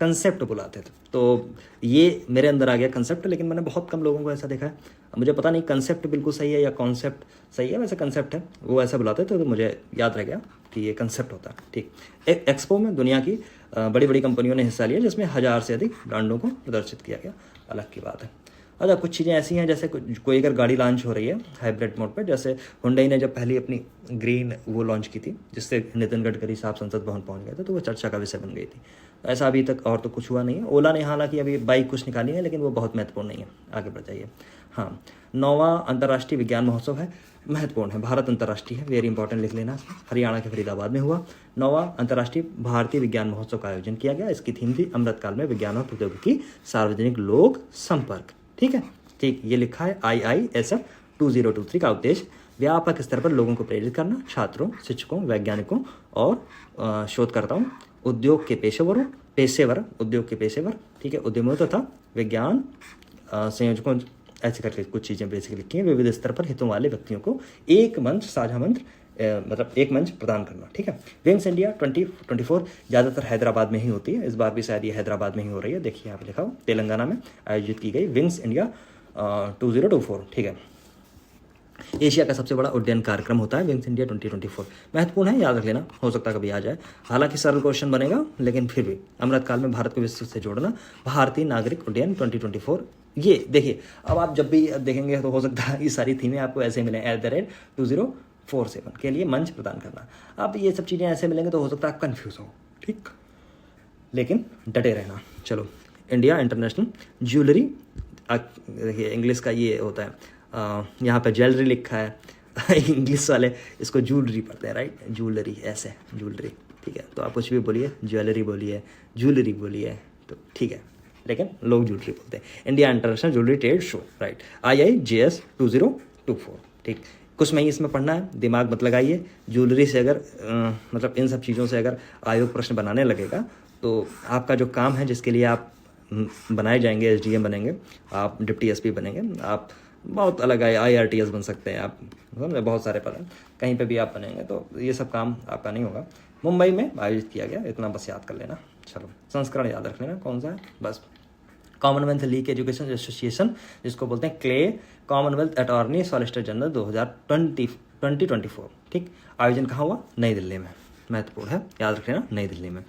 Speaker 1: कंसेप्ट बुलाते थे, तो ये मेरे अंदर आ गया कंसेप्ट, लेकिन मैंने बहुत कम लोगों को ऐसा देखा है। मुझे पता नहीं कंसेप्ट बिल्कुल सही है या कॉन्सेप्ट सही है, वैसे कंसेप्ट है, वो ऐसा बुलाते थे, तो मुझे याद रह गया कि ये कंसेप्ट होता है, ठीक। एक्सपो में दुनिया की बड़ी बड़ी कंपनियों ने हिस्सा लिया, जिसमें 1000 से अधिक ब्रांडों को प्रदर्शित किया गया, अलग की बात है। अच्छा, कुछ चीज़ें ऐसी हैं, जैसे कोई अगर गाड़ी लॉन्च हो रही है हाइब्रिड मोड पर, जैसे हुंडई ने जब पहली अपनी ग्रीन वो लॉन्च की थी, जिससे नितिन गडकरी साहब संसद भवन पहुंच गए थे, तो वो चर्चा का विषय बन गई थी। ऐसा अभी तक और तो कुछ हुआ नहीं है। ओला ने हालांकि अभी बाइक कुछ निकाली है, लेकिन वो बहुत महत्वपूर्ण नहीं है, आगे बढ़ जाइए। हाँ, 9वां अंतर्राष्ट्रीय विज्ञान महोत्सव है, महत्वपूर्ण है, भारत अंतर्राष्ट्रीय है, वेरी इंपॉर्टेंट लिख लेना। हरियाणा के फरीदाबाद में हुआ 9वां अंतर्राष्ट्रीय भारतीय विज्ञान महोत्सव का आयोजन किया गया। इसकी थीम थी अमृतकाल में विज्ञान और प्रौद्योगिकी सार्वजनिक लोक संपर्क, ठीक है, ठीक। ये लिखा है IISF 2023 का उद्देश्य व्यापक स्तर पर लोगों को प्रेरित करना, छात्रों, शिक्षकों, वैज्ञानिकों और शोधकर्ताओं, उद्योग के पेशेवरों पेशेवर, उद्योग के पेशेवर, ठीक है, उद्यमियों तथा विज्ञान संयोजकों, ऐसे करके कुछ चीज़ें बेसिकली लिखी हैं। विविध स्तर पर हितों वाले व्यक्तियों को एक मंच, साझा मंच, मतलब एक मंच प्रदान करना, ठीक है। विंग्स इंडिया 2024 ज़्यादातर हैदराबाद में ही होती है, इस बार भी शायद ये हैदराबाद में ही हो रही है। देखिए यहाँ पे लिखा हो, तेलंगाना में आयोजित की गई विंग्स इंडिया 2024, ठीक है। एशिया का सबसे बड़ा उड्डयन कार्यक्रम होता है विंग्स इंडिया 2024। महत्वपूर्ण है, याद रख लेना, हो सकता है कभी आ जाए। हालांकि सरल क्वेश्चन बनेगा, लेकिन फिर भी अमृतकाल में भारत को विश्व से जोड़ना, भारतीय नागरिक उड्डयन 2024। ये देखिए, अब आप जब भी देखेंगे तो हो सकता है ये सारी थीमें आपको ऐसे मिलें, @2047 के लिए मंच प्रदान करना। अब ये सब चीज़ें ऐसे मिलेंगे तो हो सकता है आप कन्फ्यूज़ हो, ठीक, लेकिन डटे रहना। चलो, इंडिया इंटरनेशनल ज्वेलरी, देखिए इंग्लिश का ये होता है, यहाँ पे ज्वेलरी लिखा है इंग्लिश वाले इसको ज्वेलरी पढ़ते हैं, राइट, ज्वेलरी, ऐसे ज्वेलरी, ठीक है। तो आप कुछ भी बोलिए, ज्वेलरी बोलिए, ज्वेलरी बोलिए, तो ठीक है, लेकिन लोग ज्वेलरी बोलते हैं। India international jewellery trade show, right, IIJS 2024, ठीक। कुछ नहीं इसमें पढ़ना है, दिमाग मत लगाइए। ज्वेलरी से अगर मतलब इन सब चीज़ों से अगर आयोग प्रश्न बनाने लगेगा तो आपका जो काम है, जिसके लिए आप बनाए जाएंगे, SDM बनेंगे, आप डिप्टी SP बनेंगे, आप बहुत अलग है, IRTS बन सकते हैं आप, समझे, बहुत सारे पद हैं, कहीं पे भी आप बनेंगे, तो ये सब काम आपका नहीं होगा। मुंबई में आयोजित किया गया, इतना बस याद कर लेना। चलो, संस्करण याद रख लेना कौन सा है, बस। कॉमनवेल्थ लीग एजुकेशन एसोसिएशन, जिसको बोलते हैं clay, Commonwealth attorney solicitor general 2024, ठीक। आयोजन कहाँ हुआ? नई दिल्ली में। महत्वपूर्ण है, याद रख लेना, नई दिल्ली में।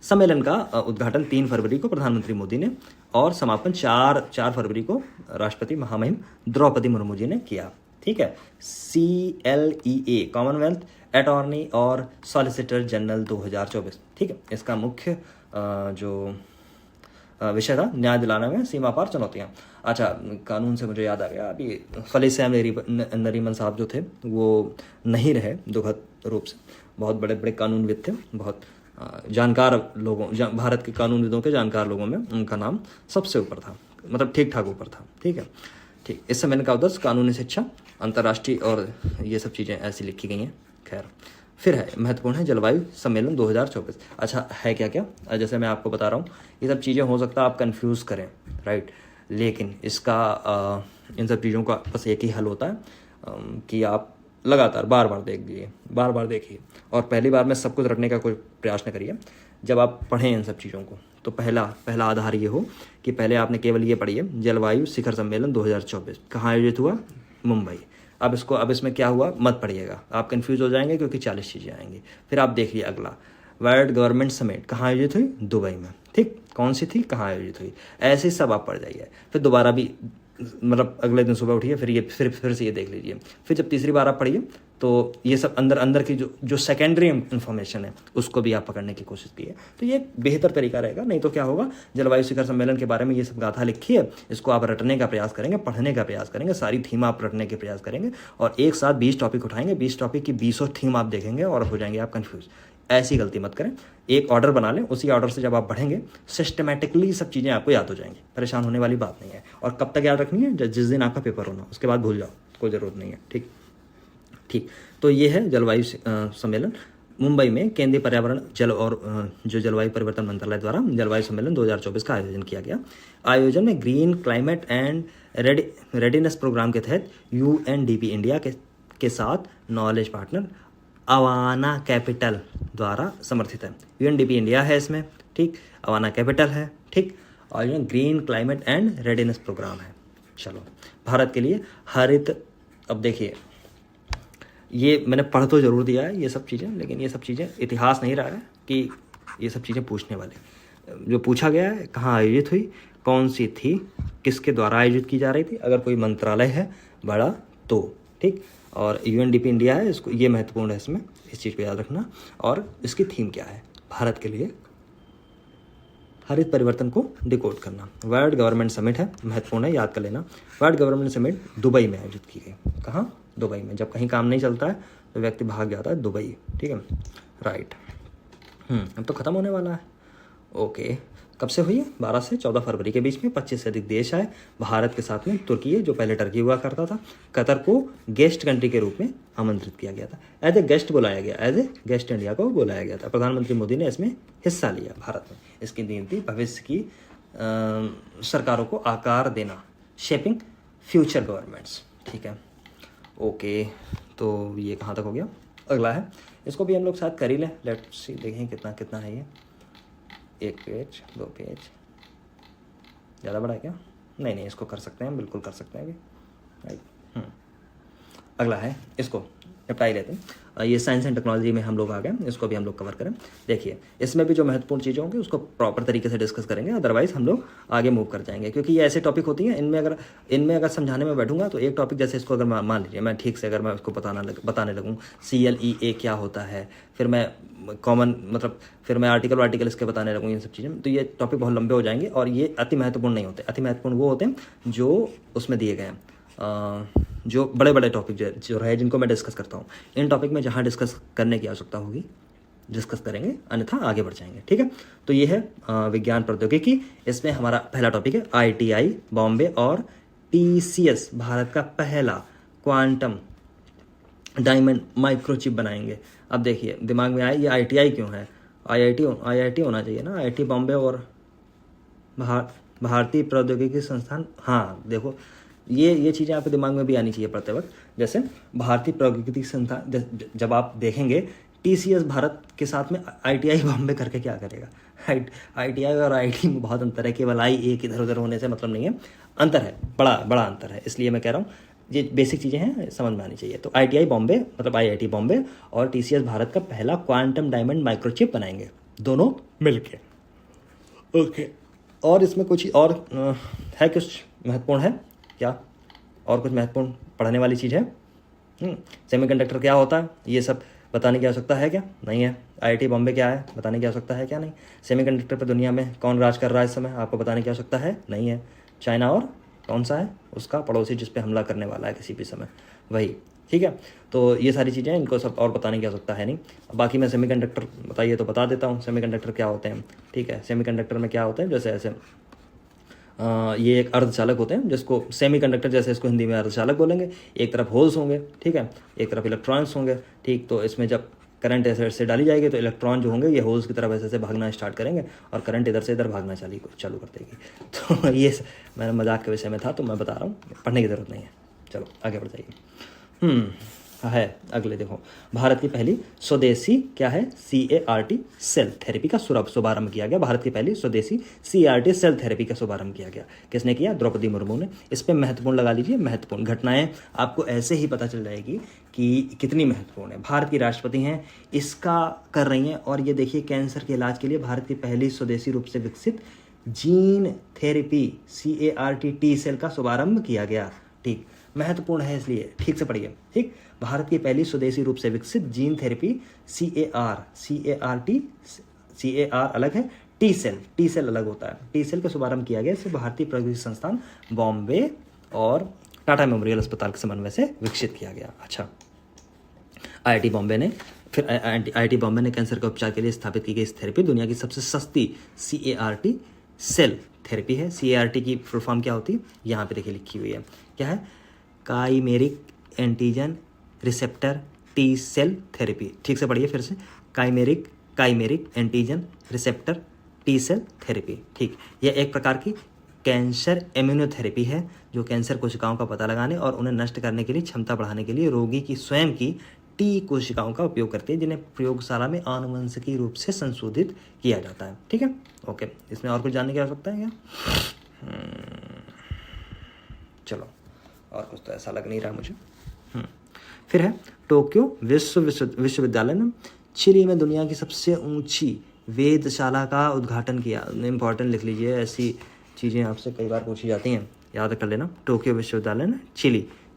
Speaker 1: सम्मेलन का उद्घाटन 3 फरवरी को प्रधानमंत्री मोदी ने और समापन 4 फरवरी को राष्ट्रपति महामहिम द्रौपदी मुर्मू जी ने किया, ठीक है। CLEA, कॉमनवेल्थ अटॉर्नी और सॉलिसिटर जनरल 2024, ठीक है। इसका मुख्य जो विषय था, न्याय दिलाने में सीमा पार चुनौतियाँ। अच्छा, कानून से मुझे याद आ गया, अभी खलील सैम नरीमन साहब जो थे वो नहीं रहे दुखद रूप से। बहुत बड़े बड़े कानूनविद थे, बहुत जानकार लोगों, भारत के कानूनविदों के जानकार लोगों में उनका नाम सबसे ऊपर था, मतलब ठीक ठाक ऊपर था, ठीक है, ठीक। इस सम्मेलन का उद्देश्य कानूनी शिक्षा, अंतर्राष्ट्रीय और ये सब चीज़ें ऐसी लिखी गई हैं। खैर, फिर है महत्वपूर्ण है जलवायु सम्मेलन 2024। अच्छा, है क्या क्या, जैसे मैं आपको बता रहा हूँ, ये सब चीज़ें हो सकता है आप कंफ्यूज करें, राइट, लेकिन इसका इन सब चीज़ों का बस एक ही हल होता है कि आप लगातार बार बार देखिए, और पहली बार में सब कुछ रखने का कोई प्रयास न करिए। जब आप पढ़ें इन सब चीज़ों को तो पहला आधार ये हो कि पहले आपने केवल ये पढ़ी है, जलवायु शिखर सम्मेलन 2024 कहाँ आयोजित हुआ? मुंबई। अब इसमें क्या हुआ मत पढ़िएगा, आप कंफ्यूज हो जाएंगे क्योंकि 40 चीज़ें आएंगी। फिर आप देखिए अगला, वर्ल्ड गवर्नमेंट समिट कहाँ आयोजित हुई? दुबई में, ठीक। कौन सी थी, कहाँ आयोजित हुई, ऐसे सब आप पढ़ जाइए। फिर दोबारा भी मतलब अगले दिन सुबह उठिए, फिर से ये देख लीजिए। फिर जब तीसरी बार आप पढ़िए तो ये सब अंदर की जो सेकेंडरी इन्फॉर्मेशन है उसको भी आप पकड़ने की कोशिश कीजिए, तो ये बेहतर तरीका रहेगा। नहीं तो क्या होगा, जलवायु शिखर सम्मेलन के बारे में ये सब गाथा लिखी है, इसको आप रटने का प्रयास करेंगे, पढ़ने का प्रयास करेंगे, सारी थीम आप रटने के प्रयास करेंगे, और एक साथ 20 टॉपिक उठाएंगे, 20 टॉपिक की 20 थीम आप देखेंगे और हो जाएंगे आप कन्फ्यूज। ऐसी गलती मत करें, एक ऑर्डर बना लें, उसी ऑर्डर से जब आप बढ़ेंगे सिस्टमेटिकली सब चीज़ें आपको याद हो जाएंगी, परेशान होने वाली बात नहीं है। और कब तक याद रखनी है? जिस दिन आपका पेपर होना, उसके बाद भूल जाओ, कोई ज़रूरत नहीं है, ठीक। तो ये है जलवायु सम्मेलन। मुंबई में केंद्रीय पर्यावरण जल और जो जलवायु परिवर्तन मंत्रालय द्वारा जलवायु सम्मेलन 2024 का आयोजन किया गया। आयोजन में green climate and readiness programme के तहत UNDP इंडिया के साथ नॉलेज पार्टनर अवाना कैपिटल द्वारा समर्थित है। UNDP इंडिया है इसमें, ठीक, अवाना कैपिटल है, ठीक, और ये green climate and readiness programme है। चलो, भारत के लिए हरित, अब देखिए ये मैंने पढ़ तो जरूर दिया है ये सब चीज़ें, लेकिन ये सब चीज़ें इतिहास नहीं रहा है कि ये सब चीज़ें पूछने वाले। जो पूछा गया है, कहाँ आयोजित हुई, कौन सी थी, किसके द्वारा आयोजित की जा रही थी, अगर कोई मंत्रालय है बड़ा तो, ठीक, और UNDP इंडिया है, इसको ये महत्वपूर्ण है, इसमें इस चीज़ को याद रखना। और इसकी थीम क्या है, भारत के लिए हरित परिवर्तन को डिकोड करना। वर्ल्ड गवर्नमेंट समिट है, महत्वपूर्ण है, याद कर लेना। वर्ल्ड गवर्नमेंट समिट दुबई में आयोजित की गई। कहाँ? दुबई में। जब कहीं काम नहीं चलता है तो व्यक्ति भाग जाता है दुबई, ठीक है, राइट। अब तो ख़त्म होने वाला है। ओके, कब से हुई है? 12 से 14 फरवरी के बीच में। 25 से अधिक देश आए। भारत के साथ में तुर्की, जो पहले टर्की हुआ करता था, कतर को गेस्ट कंट्री के रूप में आमंत्रित किया गया था, एज ए गेस्ट बुलाया गया, एज ए गेस्ट इंडिया को बुलाया गया था। प्रधानमंत्री मोदी ने इसमें हिस्सा लिया भारत में। इसकी नीति थी भविष्य की सरकारों को आकार देना, शेपिंग फ्यूचर गवर्नमेंट्स। ठीक है, ओके, तो ये कहाँ तक हो गया। अगला है, इसको भी हम लोग शायद कर ही लें, लेट्स सी, देखें कितना कितना है ये। 1 पेज 2 पेज, ज़्यादा बड़ा है क्या? नहीं, इसको कर सकते हैं, बिल्कुल कर सकते हैं अभी, राइट। अगला है, इसको निपटा ही लेते हैं। ये साइंस एंड टेक्नोलॉजी में हम लोग आ गए, इसको भी हम लोग कवर करें। देखिए, इसमें भी जो महत्वपूर्ण चीज़ें होंगी उसको प्रॉपर तरीके से डिस्कस करेंगे, अदरवाइज हम लोग आगे मूव कर जाएंगे, क्योंकि ये ऐसे टॉपिक होती हैं, इनमें अगर समझाने में बैठूंगा तो एक टॉपिक जैसे इसको अगर मान लीजिए मैं ठीक से अगर मैं उसको बताने लगूँ CLEA क्या होता है, फिर मैं फिर मैं आर्टिकल इसके बताने लगूँ, ये सब चीज़ें, तो ये टॉपिक बहुत लंबे हो जाएंगे और ये अति महत्वपूर्ण नहीं होते। अति महत्वपूर्ण वो होते हैं जो उसमें दिए गए हैं, जो बड़े बड़े टॉपिक जो रहे जिनको मैं डिस्कस करता हूँ। इन टॉपिक में जहाँ डिस्कस करने की आवश्यकता होगी डिस्कस करेंगे, अन्यथा आगे बढ़ जाएंगे। ठीक है, तो ये है विज्ञान प्रौद्योगिकी। इसमें हमारा पहला टॉपिक है ITI बॉम्बे और TCS भारत का पहला क्वांटम डायमंड माइक्रोचिप बनाएंगे। अब देखिए दिमाग में आए ये ITI क्यों है, IIT होना चाहिए ना, IIT बॉम्बे और भारतीय प्रौद्योगिकी संस्थान। हाँ देखो, ये चीज़ें आपके दिमाग में भी आनी चाहिए पढ़ते वक्त। जैसे भारतीय प्रौद्योगिकी संस्थान, जब आप देखेंगे TCS भारत के साथ में ITI बॉम्बे करके क्या करेगा। ITI और IIT में बहुत अंतर है, केवल एक इधर उधर होने से मतलब नहीं है, अंतर है, बड़ा अंतर है। इसलिए मैं कह रहा हूँ ये बेसिक चीज़ें हैं, समझ में आनी चाहिए। तो ITI बॉम्बे मतलब IIT बॉम्बे और TCS भारत का पहला क्वांटम डायमंड माइक्रोचिप बनाएंगे, दोनों मिलके। ओके, और इसमें कुछ और है, कुछ महत्वपूर्ण है क्या, और कुछ महत्वपूर्ण पढ़ने वाली चीज़ है? सेमीकंडक्टर क्या होता है, ये सब बताने की आवश्यकता है क्या? नहीं है। IIT बॉम्बे क्या है, बताने की आवश्यकता है क्या? नहीं। सेमीकंडक्टर पर दुनिया में कौन राज कर रहा है इस समय, आपको बताने की आवश्यकता है? नहीं है। चाइना, और कौन सा है उसका पड़ोसी जिस पे हमला करने वाला है किसी भी समय, वही। ठीक है, तो ये सारी चीज़ें, इनको सब और बताने की आवश्यकता है नहीं। बाकी मैं सेमीकंडक्टर बताइए तो बता देता हूँ, सेमीकंडक्टर क्या होते हैं। ठीक है, सेमीकंडक्टर में क्या होता है, जैसे ऐसे ये एक अर्धचालक होते हैं, जिसको सेमीकंडक्टर, जैसे इसको हिंदी में अर्धचालक बोलेंगे। एक तरफ होल्स होंगे, ठीक है, एक तरफ इलेक्ट्रॉन्स होंगे। ठीक, तो इसमें जब करंट ऐसे डाली जाएगी तो इलेक्ट्रॉन जो होंगे ये होल्स की तरफ ऐसे भागना स्टार्ट करेंगे और करंट इधर से इधर भागना चालू कर देगी। तो ये मैंने मजाक के विषय में था तो मैं बता रहा हूँ, पढ़ने की ज़रूरत नहीं है। चलो आगे बढ़ जाइए। है अगले, देखो, भारत की पहली स्वदेशी क्या है, CAR-T सेल थेरेपी का शुभारंभ किया गया। भारत की पहली स्वदेशी CAR-T सेल थेरेपी का शुभारंभ किया गया। किसने किया? द्रौपदी मुर्मू ने। इस पर महत्वपूर्ण लगा लीजिए, महत्वपूर्ण घटनाएं आपको ऐसे ही पता चल जाएगी कि कितनी महत्वपूर्ण है। भारत की राष्ट्रपति हैं, इसका कर रही हैं। और ये देखिए, कैंसर के इलाज के लिए भारत की पहली स्वदेशी रूप से विकसित जीन थेरेपी CAR-T सेल का शुभारंभ किया गया। ठीक, महत्वपूर्ण है इसलिए ठीक से पढ़िए। ठीक, भारत की पहली स्वदेशी रूप से विकसित जीन थेरेपी CAR-T, CAR अलग है, टी सेल अलग होता है। टी सेल का शुभारंभ किया गया, इसे भारतीय प्रौद्योगिकी संस्थान बॉम्बे और टाटा मेमोरियल अस्पताल के समन्वय से विकसित किया गया। अच्छा, IIT बॉम्बे ने कैंसर के उपचार के लिए स्थापित की गई इस थेरेपी दुनिया की सबसे सस्ती CAR-T सेल थेरेपी है। CAR-T की फुल फॉर्म क्या होती है, यहाँ पे देखिए लिखी हुई है, क्या है, chimeric antigen receptor T cell therapy. ठीक से पढ़िए फिर से, chimeric antigen receptor T cell therapy. ठीक, यह एक प्रकार की कैंसर इम्यूनोथेरेपी है जो कैंसर कोशिकाओं का पता लगाने और उन्हें नष्ट करने के लिए क्षमता बढ़ाने के लिए रोगी की स्वयं की टी कोशिकाओं का उपयोग करती है, जिन्हें प्रयोगशाला में आनुवंशिकी रूप से संशोधित किया जाता है। ठीक है, ओके, इसमें और कुछ जानने की आवश्यकता है क्या? चलो, और कुछ तो ऐसा लग नहीं रहा मुझे। फिर है टोक्यो विश्वविद्यालय ने चिली में दुनिया की सबसे ऊंची वेधशाला का उद्घाटन किया। इंपॉर्टेंट लिख लीजिए, ऐसी चीज़ें आपसे कई बार पूछी जाती हैं, याद कर लेना। टोक्यो विश्वविद्यालय ने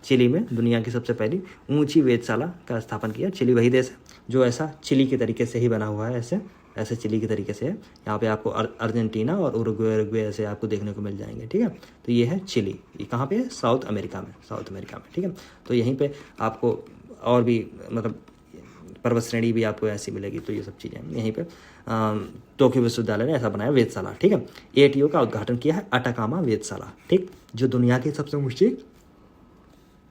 Speaker 1: चिली में दुनिया की सबसे पहली ऊंची वेधशाला का स्थापन किया। चिली वही देश है जो ऐसा चिली के तरीके से ही बना हुआ है, ऐसे चिली के तरीके से है। यहाँ पे आपको अर्जेंटीना और उरुग्वे ऐसे आपको देखने को मिल जाएंगे। ठीक है, तो ये है चिली, ये कहाँ पे है, साउथ अमेरिका में। ठीक है, तो यहीं पे आपको और भी मतलब पर्वत श्रेणी भी आपको ऐसी मिलेगी। तो ये सब चीज़ें यहीं पे टोक्यो विश्वविद्यालय ने ऐसा बनाया वेधशाला। ठीक है, ATO का उद्घाटन किया है अटाकामा वेधशाला। ठीक, जो दुनिया की सबसे ऊंची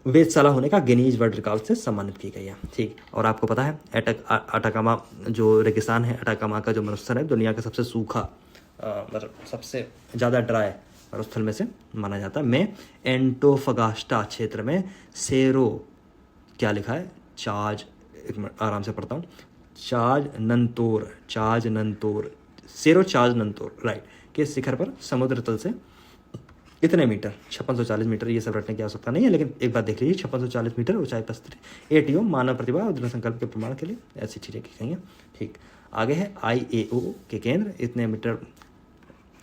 Speaker 1: वेधशाला होने का गिनीज वर्ल्ड रिकॉर्ड से सम्मानित की गई है। ठीक, और आपको पता है अटाकामा जो रेगिस्तान है, अटाकामा का जो मरुस्थल है, दुनिया का सबसे सूखा मतलब सबसे ज़्यादा ड्राई मरुस्थल में से माना जाता है। में एंटोफगास्टा क्षेत्र में सेरो, क्या लिखा है, चार्ज, एक मिनट आराम से पढ़ता हूँ, चार्ज नंतोर, सेरो चार्ज नंतोर, राइट, के शिखर पर समुद्र तल से इतने मीटर, 5640 मीटर, ये सब रटने की आवश्यकता नहीं है, लेकिन एक बात देख लीजिए, 5640 मीटर ऊंचाई पर स्थित एटीओ मानव प्रतिभा और दृढ़ संकल्प के प्रमाण के लिए ऐसी चीज़ें की गई हैं। ठीक, आगे है IAO के केंद्र, इतने मीटर।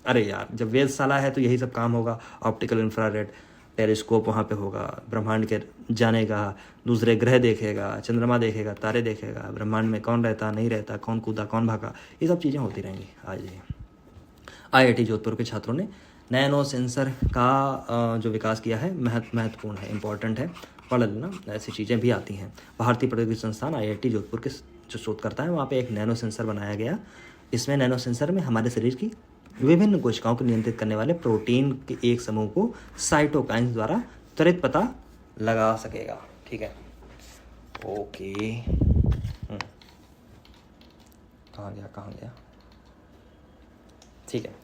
Speaker 1: अरे यार, जब वेधशाला है तो यही सब काम होगा, ऑप्टिकल इंफ्रारेड टेलीस्कोप वहाँ पे होगा, ब्रह्मांड के जानेगा, दूसरे ग्रह देखेगा, चंद्रमा देखेगा, तारे देखेगा, ब्रह्मांड में कौन रहता नहीं रहता, कौन कूदा कौन भागा, ये सब चीज़ें होती रहेंगी। आज IIT जोधपुर के छात्रों ने नैनो सेंसर का जो विकास किया है महत्वपूर्ण है, इम्पॉर्टेंट है, पढ़ लेना, ऐसी चीज़ें भी आती हैं। भारतीय प्रौद्योगिकी संस्थान IIT जोधपुर के जो शोधकर्ता है, वहाँ पे एक नैनो सेंसर बनाया गया। इसमें नैनो सेंसर में हमारे शरीर की विभिन्न कोशिकाओं को नियंत्रित करने वाले प्रोटीन के एक समूह को साइटोकाइन्स द्वारा त्वरित पता लगा सकेगा। ठीक है, ओके, कहाँ गया, ठीक है।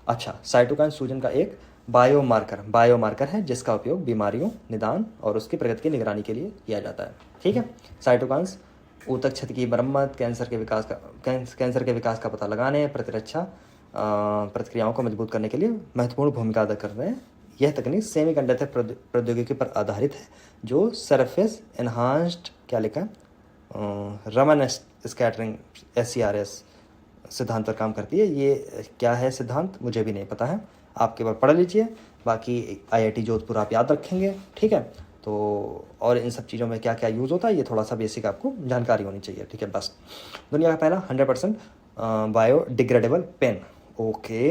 Speaker 1: अच्छा, साइटोकाइन सूजन का एक बायोमार्कर है जिसका उपयोग बीमारियों, निदान और उसकी प्रगति की निगरानी के लिए किया जाता है। ठीक है, साइटोकाइन्स ऊतक क्षति की मरम्मत, कैंसर के विकास का पता लगाने, प्रतिरक्षा प्रतिक्रियाओं को मजबूत करने के लिए महत्वपूर्ण भूमिका अदा कर रहे हैं। यह तकनीक सेमीकंडक्टर प्रौद्योगिकी पर आधारित है जो सरफेस एनहांस्ड, क्या लिखा है, रमन स्कैटरिंग SCRS सिद्धांत पर काम करती है। ये क्या है सिद्धांत, मुझे भी नहीं पता है, आप केवल पढ़ लीजिए, बाकी IIT जोधपुर आप याद रखेंगे। ठीक है, तो और इन सब चीज़ों में क्या क्या यूज़ होता है, ये थोड़ा सा बेसिक आपको जानकारी होनी चाहिए। ठीक है, बस। दुनिया का पहला 100% बायोडिग्रेडेबल पेन, ओके,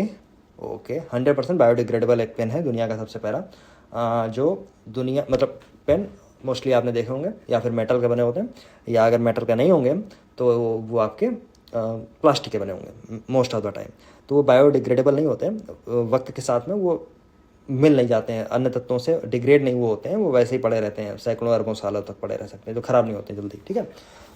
Speaker 1: 100% बायोडिग्रेडेबल एक पेन है दुनिया का सबसे पहला, जो दुनिया मतलब पेन मोस्टली आपने देखे होंगे या फिर मेटल के बने होते हैं, या अगर मेटल का नहीं होंगे तो वो आपके प्लास्टिक के बने होंगे मोस्ट ऑफ द टाइम। तो वो बायोडिग्रेडेबल नहीं होते हैं, वक्त के साथ में वो मिल नहीं जाते हैं, अन्य तत्वों से डिग्रेड नहीं वो होते हैं, वो वैसे ही पड़े रहते हैं, सैकड़ों अरबों सालों तक पड़े रह सकते हैं, जो ख़राब नहीं होते जल्दी। ठीक है,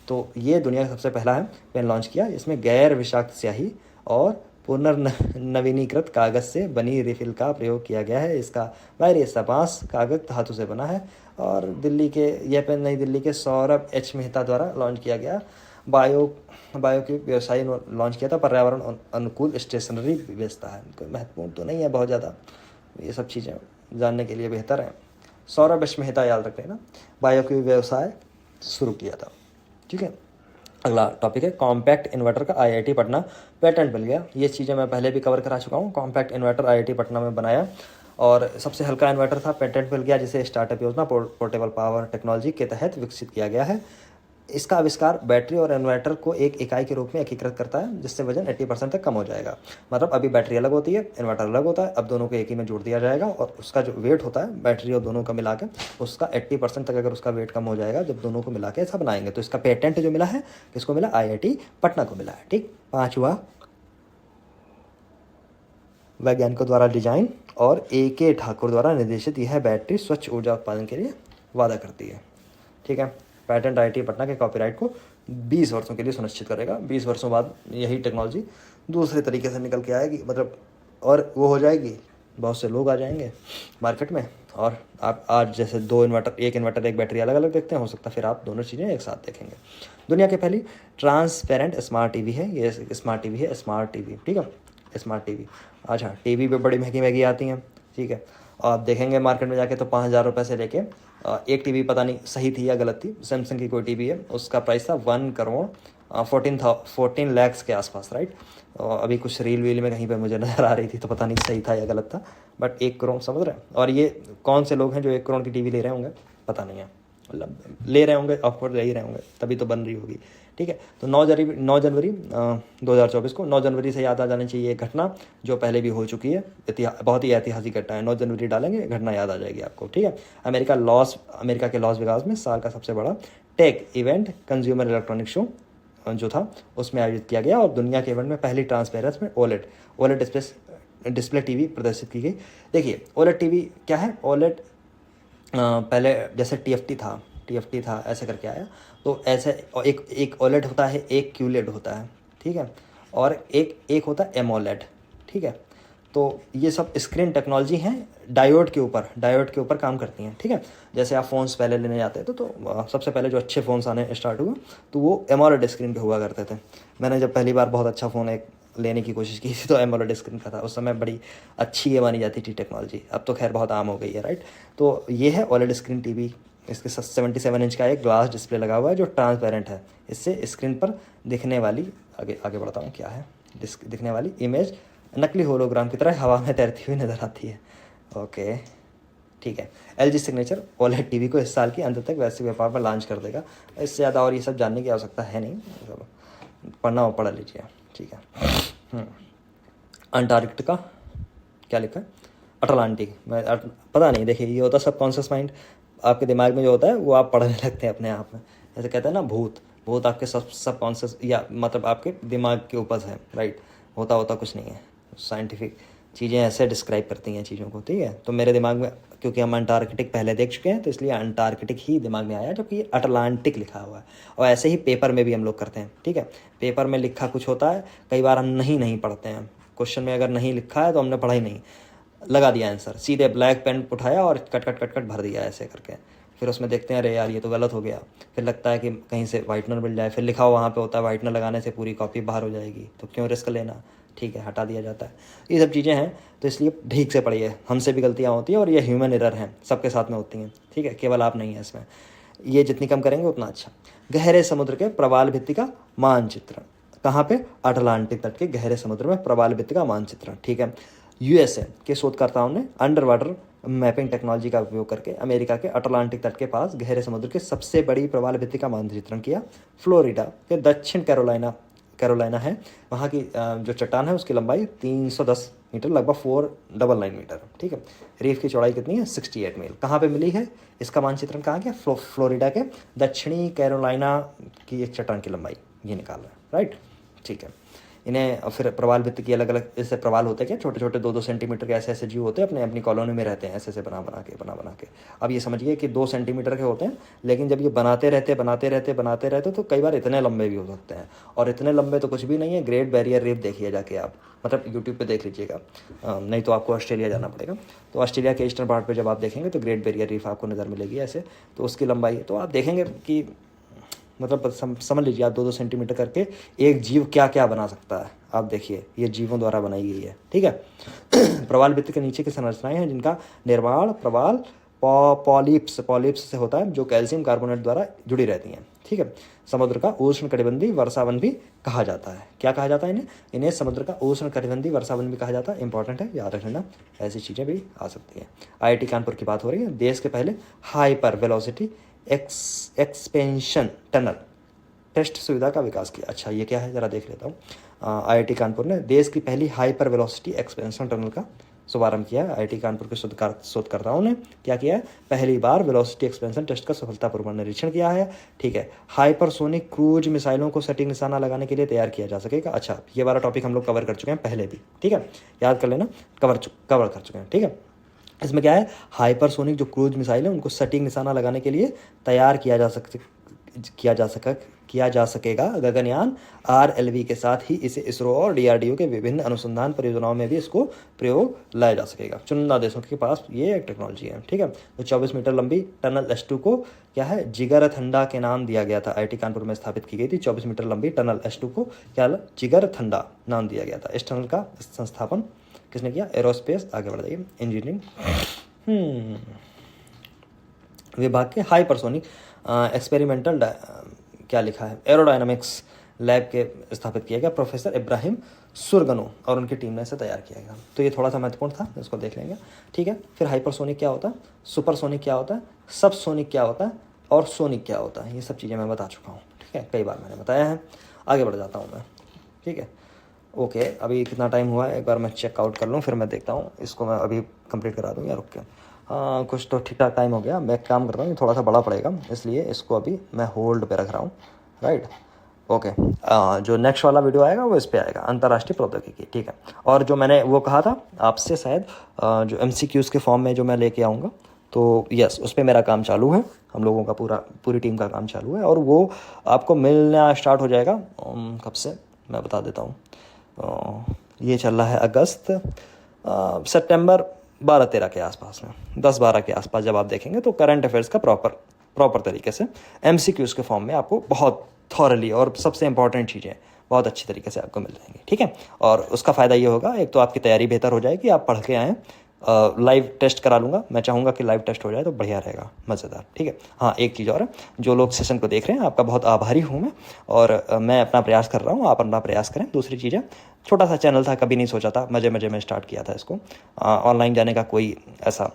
Speaker 1: तो ये दुनिया का सबसे पहला है पेन लॉन्च किया। इसमें गैर विषाक्त स्याही और पुनर्नवीनीकृत कागज़ से बनी रिफिल का प्रयोग किया गया है। इसका बाहरी हिस्सा बांस कागज धातु से बना है और यह पेन नई दिल्ली के सौरभ H मेहता द्वारा लॉन्च किया गया। बायो की व्यवसायी लॉन्च किया था, पर्यावरण अनुकूल स्टेशनरी बेचता है। कोई महत्वपूर्ण तो नहीं है बहुत ज़्यादा, ये सब चीज़ें जानने के लिए बेहतर है। सौरभ H मेहता याद रखते हैं ना, बायो की व्यवसाय शुरू किया था। ठीक है, अगला टॉपिक है कॉम्पैक्ट इन्वर्टर का IIT पटना पेटेंट मिल गया। ये चीज़ें मैं पहले भी कवर करा चुका हूँ। कॉम्पैक्ट इन्वर्टर IIT पटना में बनाया और सबसे हल्का इन्वर्टर था, पेटेंट मिल गया, जिसे स्टार्टअप योजना पोर्टेबल पावर टेक्नोलॉजी के तहत विकसित किया गया है। इसका आविष्कार बैटरी और इन्वर्टर को एक इकाई के रूप में एकीकृत करता है, जिससे वजन 80% तक कम हो जाएगा। मतलब अभी बैटरी अलग होती है, इन्वर्टर अलग होता है, अब दोनों को एक ही में जोड़ दिया जाएगा और उसका जो वेट होता है बैटरी और दोनों का मिला के, उसका 80% तक अगर उसका वेट कम हो जाएगा जब दोनों को मिला के ऐसा बनाएंगे। तो इसका पेटेंट जो मिला है किसको मिला, IIT पटना को मिला है। ठीक, पाँचवा, वैज्ञानिकों द्वारा डिजाइन और AK ठाकुर द्वारा निर्देशित यह बैटरी स्वच्छ ऊर्जा उत्पादन के लिए वादा करती है। ठीक है, पेटेंट IIT पटना के कॉपीराइट को 20 वर्षों के लिए सुनिश्चित करेगा। 20 वर्षों बाद यही टेक्नोलॉजी दूसरे तरीके से निकल के आएगी, मतलब और वो हो जाएगी, बहुत से लोग आ जाएंगे मार्केट में। और आप आज जैसे एक इन्वर्टर एक बैटरी अलग अलग देखते हैं, हो सकता है फिर आप दोनों चीज़ें एक साथ देखेंगे। दुनिया की पहली ट्रांसपेरेंट स्मार्ट टीवी है, ये स्मार्ट टीवी है, स्मार्ट टीवी। ठीक है, स्मार्ट टीवी। अच्छा, टीवी भी बड़ी महंगी आती हैं। ठीक है, और आप देखेंगे मार्केट में जाके तो 5,000 रुपये से लेके एक टीवी पता नहीं सही थी या गलत थी, सैमसंग की कोई टीवी है, उसका प्राइस था 1 करोड़ 14 लाख के आसपास, राइट। अभी कुछ रील में कहीं पे मुझे नज़र आ रही थी, तो पता नहीं सही था या गलत था, बट 1 करोड़, समझ रहे हैं। और ये कौन से लोग हैं जो 1 करोड़ की टीवी ले रहे होंगे, पता नहीं है, मतलब ले रहे होंगे, ऑफकोर्स ले ही रहे होंगे, तभी तो बन रही होगी। ठीक है, तो 9 जनवरी 2024 को, 9 जनवरी से याद आ जानी चाहिए एक घटना जो पहले भी हो चुकी है, बहुत ही ऐतिहासिक घटना है। 9 जनवरी डालेंगे, घटना याद आ जाएगी आपको। ठीक है, अमेरिका के लॉस वेगास में साल का सबसे बड़ा tech event consumer electronic show जो था उसमें आयोजित किया गया और दुनिया के इवेंट में पहली ट्रांसपेरेंस में ओलेड डिस्प्ले टीवी प्रदर्शित की गई। देखिए, ओलेड टीवी क्या है, ओलेड पहले जैसे TFT था ऐसे करके आया, तो ऐसे एक OLED होता है, एक QLED होता है, ठीक है, और एक एक होता है AMOLED, ठीक है। तो ये सब स्क्रीन टेक्नोलॉजी हैं, डायोड के ऊपर काम करती हैं, ठीक है। जैसे आप फ़ोन्स पहले लेने जाते थे तो सबसे पहले जो अच्छे फ़ोन्स आने स्टार्ट हुए तो वो AMOLED स्क्रीन पे हुआ करते थे। मैंने जब पहली बार बहुत अच्छा फ़ोन एक लेने की कोशिश की थी तो AMOLEड स्क्रीन का था, उस समय बड़ी अच्छी ये मानी जाती थी टेक्नोलॉजी, अब तो खैर बहुत आम हो गई है, राइट। तो ये है OLED स्क्रीन टीवी, इसके 77 इंच का एक ग्लास डिस्प्ले लगा हुआ है जो ट्रांसपेरेंट है, इससे स्क्रीन पर दिखने वाली, आगे आगे बढ़ता हूँ, क्या है, दिखने वाली इमेज नकली होलोग्राम की तरह हवा में तैरती हुई नज़र आती है। ओके, ठीक है। LG सिग्नेचर OLED टीवी को इस साल के अंत तक वैश्विक व्यापार पर लॉन्च कर देगा। इससे ज़्यादा और ये सब जानने की आवश्यकता है नहीं, पढ़ना हो पढ़ लीजिए, ठीक है। अंटार्कटिका क्या लिखा है, अटलांटिक, मैं पता नहीं, देखिए ये होता है सबकॉन्शियस माइंड, आपके दिमाग में जो होता है वो आप पढ़ने लगते हैं अपने आप में। जैसे कहते हैं ना भूत आपके सबकॉन्शियस या मतलब आपके दिमाग के ऊपर है, राइट। होता कुछ नहीं है, साइंटिफिक चीज़ें ऐसे डिस्क्राइब करती हैं चीज़ों को, ठीक है। तो मेरे दिमाग में, क्योंकि हम अंटार्कटिक पहले देख चुके हैं तो इसलिए अंटार्कटिक ही दिमाग में आया, जबकि अटलांटिक लिखा हुआ है। और ऐसे ही पेपर में भी हम लोग करते हैं, ठीक है। पेपर में लिखा कुछ होता है, कई बार हम नहीं पढ़ते हैं, क्वेश्चन में अगर नहीं लिखा है तो हमने पढ़ा ही नहीं, लगा दिया आंसर, सीधे ब्लैक पेन उठाया और कट भर दिया ऐसे करके। फिर उसमें देखते हैं अरे यार ये तो गलत हो गया, फिर लगता है कि कहीं से वाइटनर मिल जाए, फिर लिखा हुआ वहाँ पे होता है वाइटनर लगाने से पूरी कॉपी बाहर हो जाएगी, तो क्यों रिस्क लेना, ठीक है, हटा दिया जाता है। ये सब चीज़ें हैं, तो इसलिए ठीक से पढ़िए, हमसे भी गलतियाँ होती हैं और ये ह्यूमन एरर हैं, सबके साथ में होती हैं, ठीक है, केवल आप नहीं है इसमें। ये जितनी कम करेंगे उतना अच्छा। गहरे समुद्र के प्रवाल भित्ति का मानचित्रण, कहाँ पे, अटलांटिक तट के गहरे समुद्र में प्रवाल भित्ति का मानचित्रण, ठीक है। USA के शोधकर्ताओं ने अंडर वाटर मैपिंग टेक्नोलॉजी का उपयोग करके अमेरिका के अटलांटिक तट के पास गहरे समुद्र की सबसे बड़ी प्रवाल भित्ति का मानचित्रण किया। फ्लोरिडा के दक्षिण कैरोलिना है, वहाँ की जो चट्टान है उसकी लंबाई 310 मीटर, लगभग 499 मीटर, ठीक है। रीफ की चौड़ाई कितनी है, 68 मील। कहाँ पे मिली है, इसका मानचित्रण कहाँ गया, फ्लोरिडा के दक्षिणी कैरोलिना की एक चट्टान की लंबाई ये निकाल रहा है, राइट, ठीक है। इन्हें फिर प्रवाल भित्ति की अलग अलग इससे प्रवाल होते हैं, क्या छोटे छोटे 2-2 सेंटीमीटर के ऐसे जीव होते हैं, अपनी कॉलोनी में रहते हैं, ऐसे बना बना के। अब ये समझिए कि 2 सेंटीमीटर के होते हैं, लेकिन जब ये बनाते रहते तो कई बार इतने लंबे भी हो सकते हैं, और इतने लंबे तो कुछ भी नहीं है। ग्रेट बैरियर रीफ देखिए जाके आप, मतलब यूट्यूब पे देख लीजिएगा, नहीं तो आपको ऑस्ट्रेलिया जाना पड़ेगा। तो ऑस्ट्रेलिया के ईस्टर्न पार्ट पे जब आप देखेंगे तो ग्रेट बैरियर रीफ आपको नज़र मिलेगी ऐसे, तो उसकी लंबाई तो आप देखेंगे कि मतलब समझ लीजिए आप 2-2 सेंटीमीटर करके एक जीव क्या क्या बना सकता है। आप देखिए ये जीवों द्वारा बनाई गई है, ठीक है। प्रवाल भित्ति के नीचे की संरचनाएं हैं जिनका निर्माण प्रवाल पॉलिप्स से होता है, जो कैल्शियम कार्बोनेट द्वारा जुड़ी रहती हैं, ठीक है। समुद्र का उष्ण कटिबंधीय वर्षावन भी कहा जाता है। क्या कहा जाता है इन्हें समुद्र का उष्ण कटिबंधीय वर्षावन भी कहा जाता है। इंपॉर्टेंट है, याद रखना, ऐसी चीज़ें भी आ सकती हैं। IIT कानपुर की बात हो रही है। देश के पहले hyper velocity expansion tunnel test सुविधा का विकास किया। अच्छा ये क्या है ज़रा देख लेता हूँ। IIT कानपुर ने देश की पहली हाइपर वेलोसिटी एक्सपेंशन टनल का शुभारंभ किया है। IIT कानपुर के शोधकर्ताओं ने क्या किया है, पहली बार वेलोसिटी एक्सपेंशन टेस्ट का सफलतापूर्वक निरीक्षण किया है, ठीक है। हाइपरसोनिक क्रूज मिसाइलों को सटीक निशाना लगाने के लिए तैयार किया जा सकेगा। अच्छा ये वाला टॉपिक हम लोग कवर कर चुके हैं पहले भी, ठीक है, याद कर लेना, कवर कर चुके हैं, ठीक है। इसमें क्या है, हाइपरसोनिक जो क्रूज मिसाइल है उनको सटीक निशाना लगाने के लिए तैयार किया जा सकेगा। गगनयान RLV के साथ ही इसे इसरो और DRDO के विभिन्न अनुसंधान परियोजनाओं में भी इसको प्रयोग लाया जा सकेगा। चुनिंदा देशों के पास ये एक टेक्नोलॉजी है, ठीक है। तो 24 मीटर लंबी टनल S2 को क्या है, जिगरथंडा के नाम दिया गया था। IIT कानपुर में स्थापित की गई थी 24 मीटर लंबी टनल S2 को क्या, जिगरथंडा नाम दिया गया था। इस टनल का संस्थापन किसने किया, एरोस्पेस, आगे बढ़ जाइए, इंजीनियरिंग विभाग के हाइपरसोनिक एक्सपेरिमेंटल क्या लिखा है, एरोडायनामिक्स लैब के स्थापित किया गया प्रोफेसर इब्राहिम सुरगनो और उनकी टीम ने इसे तैयार किया गया। तो ये थोड़ा सा महत्वपूर्ण था, इसको देख लेंगे, ठीक है। फिर हाइपरसोनिक क्या होता है, सुपरसोनिक क्या होता है, सबसोनिक क्या होता है और सोनिक क्या होता है, ये सब चीज़ें मैं बता चुका हूँ, ठीक है, कई बार मैंने बताया है। आगे बढ़ जाता हूँ मैं, ठीक है। ओके अभी कितना टाइम हुआ है एक बार मैं चेकआउट कर लूँ, फिर मैं देखता हूँ, इसको मैं अभी कंप्लीट करा दूँ या रुक के। हाँ कुछ तो ठीक ठाक टाइम हो गया। मैं काम करता हूँ, थोड़ा सा बड़ा पड़ेगा इसलिए इसको अभी मैं होल्ड पे रख रहा हूँ, राइट। ओके जो नेक्स्ट वाला वीडियो आएगा वो इस पे आएगा, अंतर्राष्ट्रीय प्रौद्योगिकी, ठीक है। और जो मैंने वो कहा था आपसे शायद जो MCQs के फॉर्म में जो मैं लेके आऊँगा, तो यस, उस पर मेरा काम चालू है, हम लोगों का पूरी टीम का काम चालू है, और वो आपको मिलना स्टार्ट हो जाएगा कब से मैं बता देता हूँ। ये चल रहा है अगस्त, सितंबर 12-13 के आसपास में, 10-12 के आसपास जब आप देखेंगे तो करंट अफेयर्स का प्रॉपर तरीके से MCQs के फॉर्म में आपको बहुत थॉरली और सबसे इंपॉर्टेंट चीज़ें बहुत अच्छी तरीके से आपको मिल जाएंगी, ठीक है। और उसका फ़ायदा ये होगा, एक तो आपकी तैयारी बेहतर हो जाएगी, आप पढ़ के आएँ। लाइव टेस्ट करा लूँगा, मैं चाहूँगा कि लाइव टेस्ट हो जाए तो बढ़िया रहेगा, मज़ेदार, ठीक है। हाँ, एक चीज़ और है, जो लोग सेशन को देख रहे हैं आपका बहुत आभारी हूँ मैं, और मैं अपना प्रयास कर रहा हूँ, आप अपना प्रयास करें। दूसरी चीज़ है, छोटा सा चैनल था, कभी नहीं सोचा था, मज़े में स्टार्ट किया था इसको। ऑनलाइन जाने का कोई ऐसा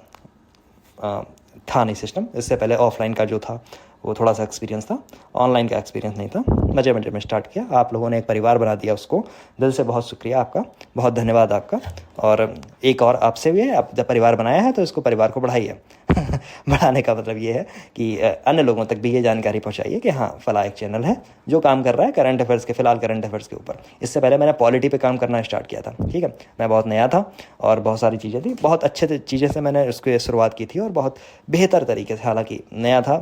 Speaker 1: था नहीं सिस्टम, इससे पहले ऑफलाइन का जो था वो थोड़ा सा एक्सपीरियंस था, ऑनलाइन का एक्सपीरियंस नहीं था। मज़े में स्टार्ट किया, आप लोगों ने एक परिवार बना दिया उसको, दिल से बहुत शुक्रिया आपका, बहुत धन्यवाद आपका। और एक और आपसे भी है, आप जब परिवार बनाया है तो इसको परिवार को बढ़ाइए बढ़ाने का मतलब ये है कि अन्य लोगों तक भी ये जानकारी पहुंचाइए कि हाँ, फला एक चैनल है जो काम कर रहा है करंट अफेयर्स के, फिलहाल करंट अफेयर्स के ऊपर। इससे पहले मैंने पॉलिटी पे काम करना स्टार्ट किया था, ठीक है। मैं बहुत नया था और बहुत सारी चीज़ें थी, बहुत अच्छे चीज़ें से मैंने उसकी शुरुआत की थी, और बहुत बेहतर तरीके से, हालांकि नया था,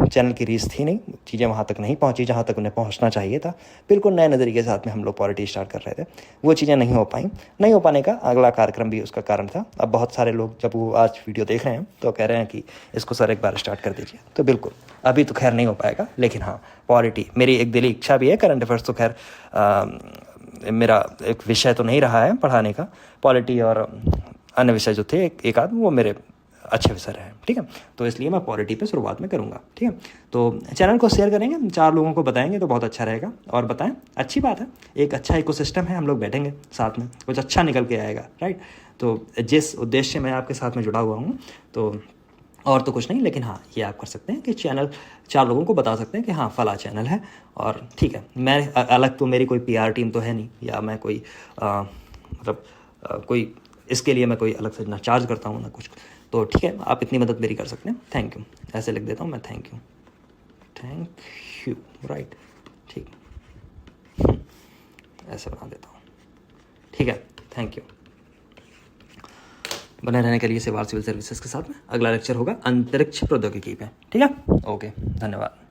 Speaker 1: चैनल की रीच थी नहीं, चीज़ें वहाँ तक नहीं पहुँची जहाँ तक उन्हें पहुँचना चाहिए था। बिल्कुल नए नज़रिए के साथ में हम लोग पॉलिटी स्टार्ट कर रहे थे, वो चीज़ें नहीं हो पाने का अगला कार्यक्रम भी उसका कारण था। अब बहुत सारे लोग जब वो आज वीडियो देख रहे हैं तो कह रहे हैं कि इसको सर एक बार स्टार्ट कर दीजिए, तो बिल्कुल अभी तो खैर नहीं हो पाएगा, लेकिन हाँ, पॉलिटी मेरी एक दिली इच्छा भी है। करंट अफेयर्स तो खैर मेरा एक विषय तो नहीं रहा है पढ़ाने का, पॉलिटी और अन्य विषय जो थे एक आध, वो मेरे अच्छे विषय रहे, ठीक है। तो इसलिए मैं पॉलिटी पे शुरुआत में करूँगा, ठीक है। तो चैनल को शेयर करेंगे, 4 लोगों को बताएंगे तो बहुत अच्छा रहेगा, और बताएं, अच्छी बात है, एक अच्छा इकोसिस्टम है, हम लोग बैठेंगे साथ में, कुछ अच्छा निकल के आएगा, राइट। तो जिस उद्देश्य से मैं आपके साथ में जुड़ा हुआ हूँ, तो और तो कुछ नहीं, लेकिन हाँ, ये आप कर सकते हैं कि चैनल 4 लोगों को बता सकते हैं कि हाँ, फला चैनल है, और ठीक है। मैं अलग तो, मेरी कोई PR टीम तो है नहीं, या मैं कोई कोई इसके लिए मैं कोई अलग से ना चार्ज करता हूँ ना कुछ, तो ठीक है, आप इतनी मदद मेरी कर सकते हैं। थैंक यू, ऐसे लिख देता हूँ मैं, थैंक यू, राइट, ठीक, ऐसे बना देता हूँ, ठीक है। Thank you. बने रहने के लिए सेवार सिविल सर्विसेज के साथ में अगला लेक्चर होगा अंतरिक्ष प्रौद्योगिकी पे, ठीक है। ओके, धन्यवाद।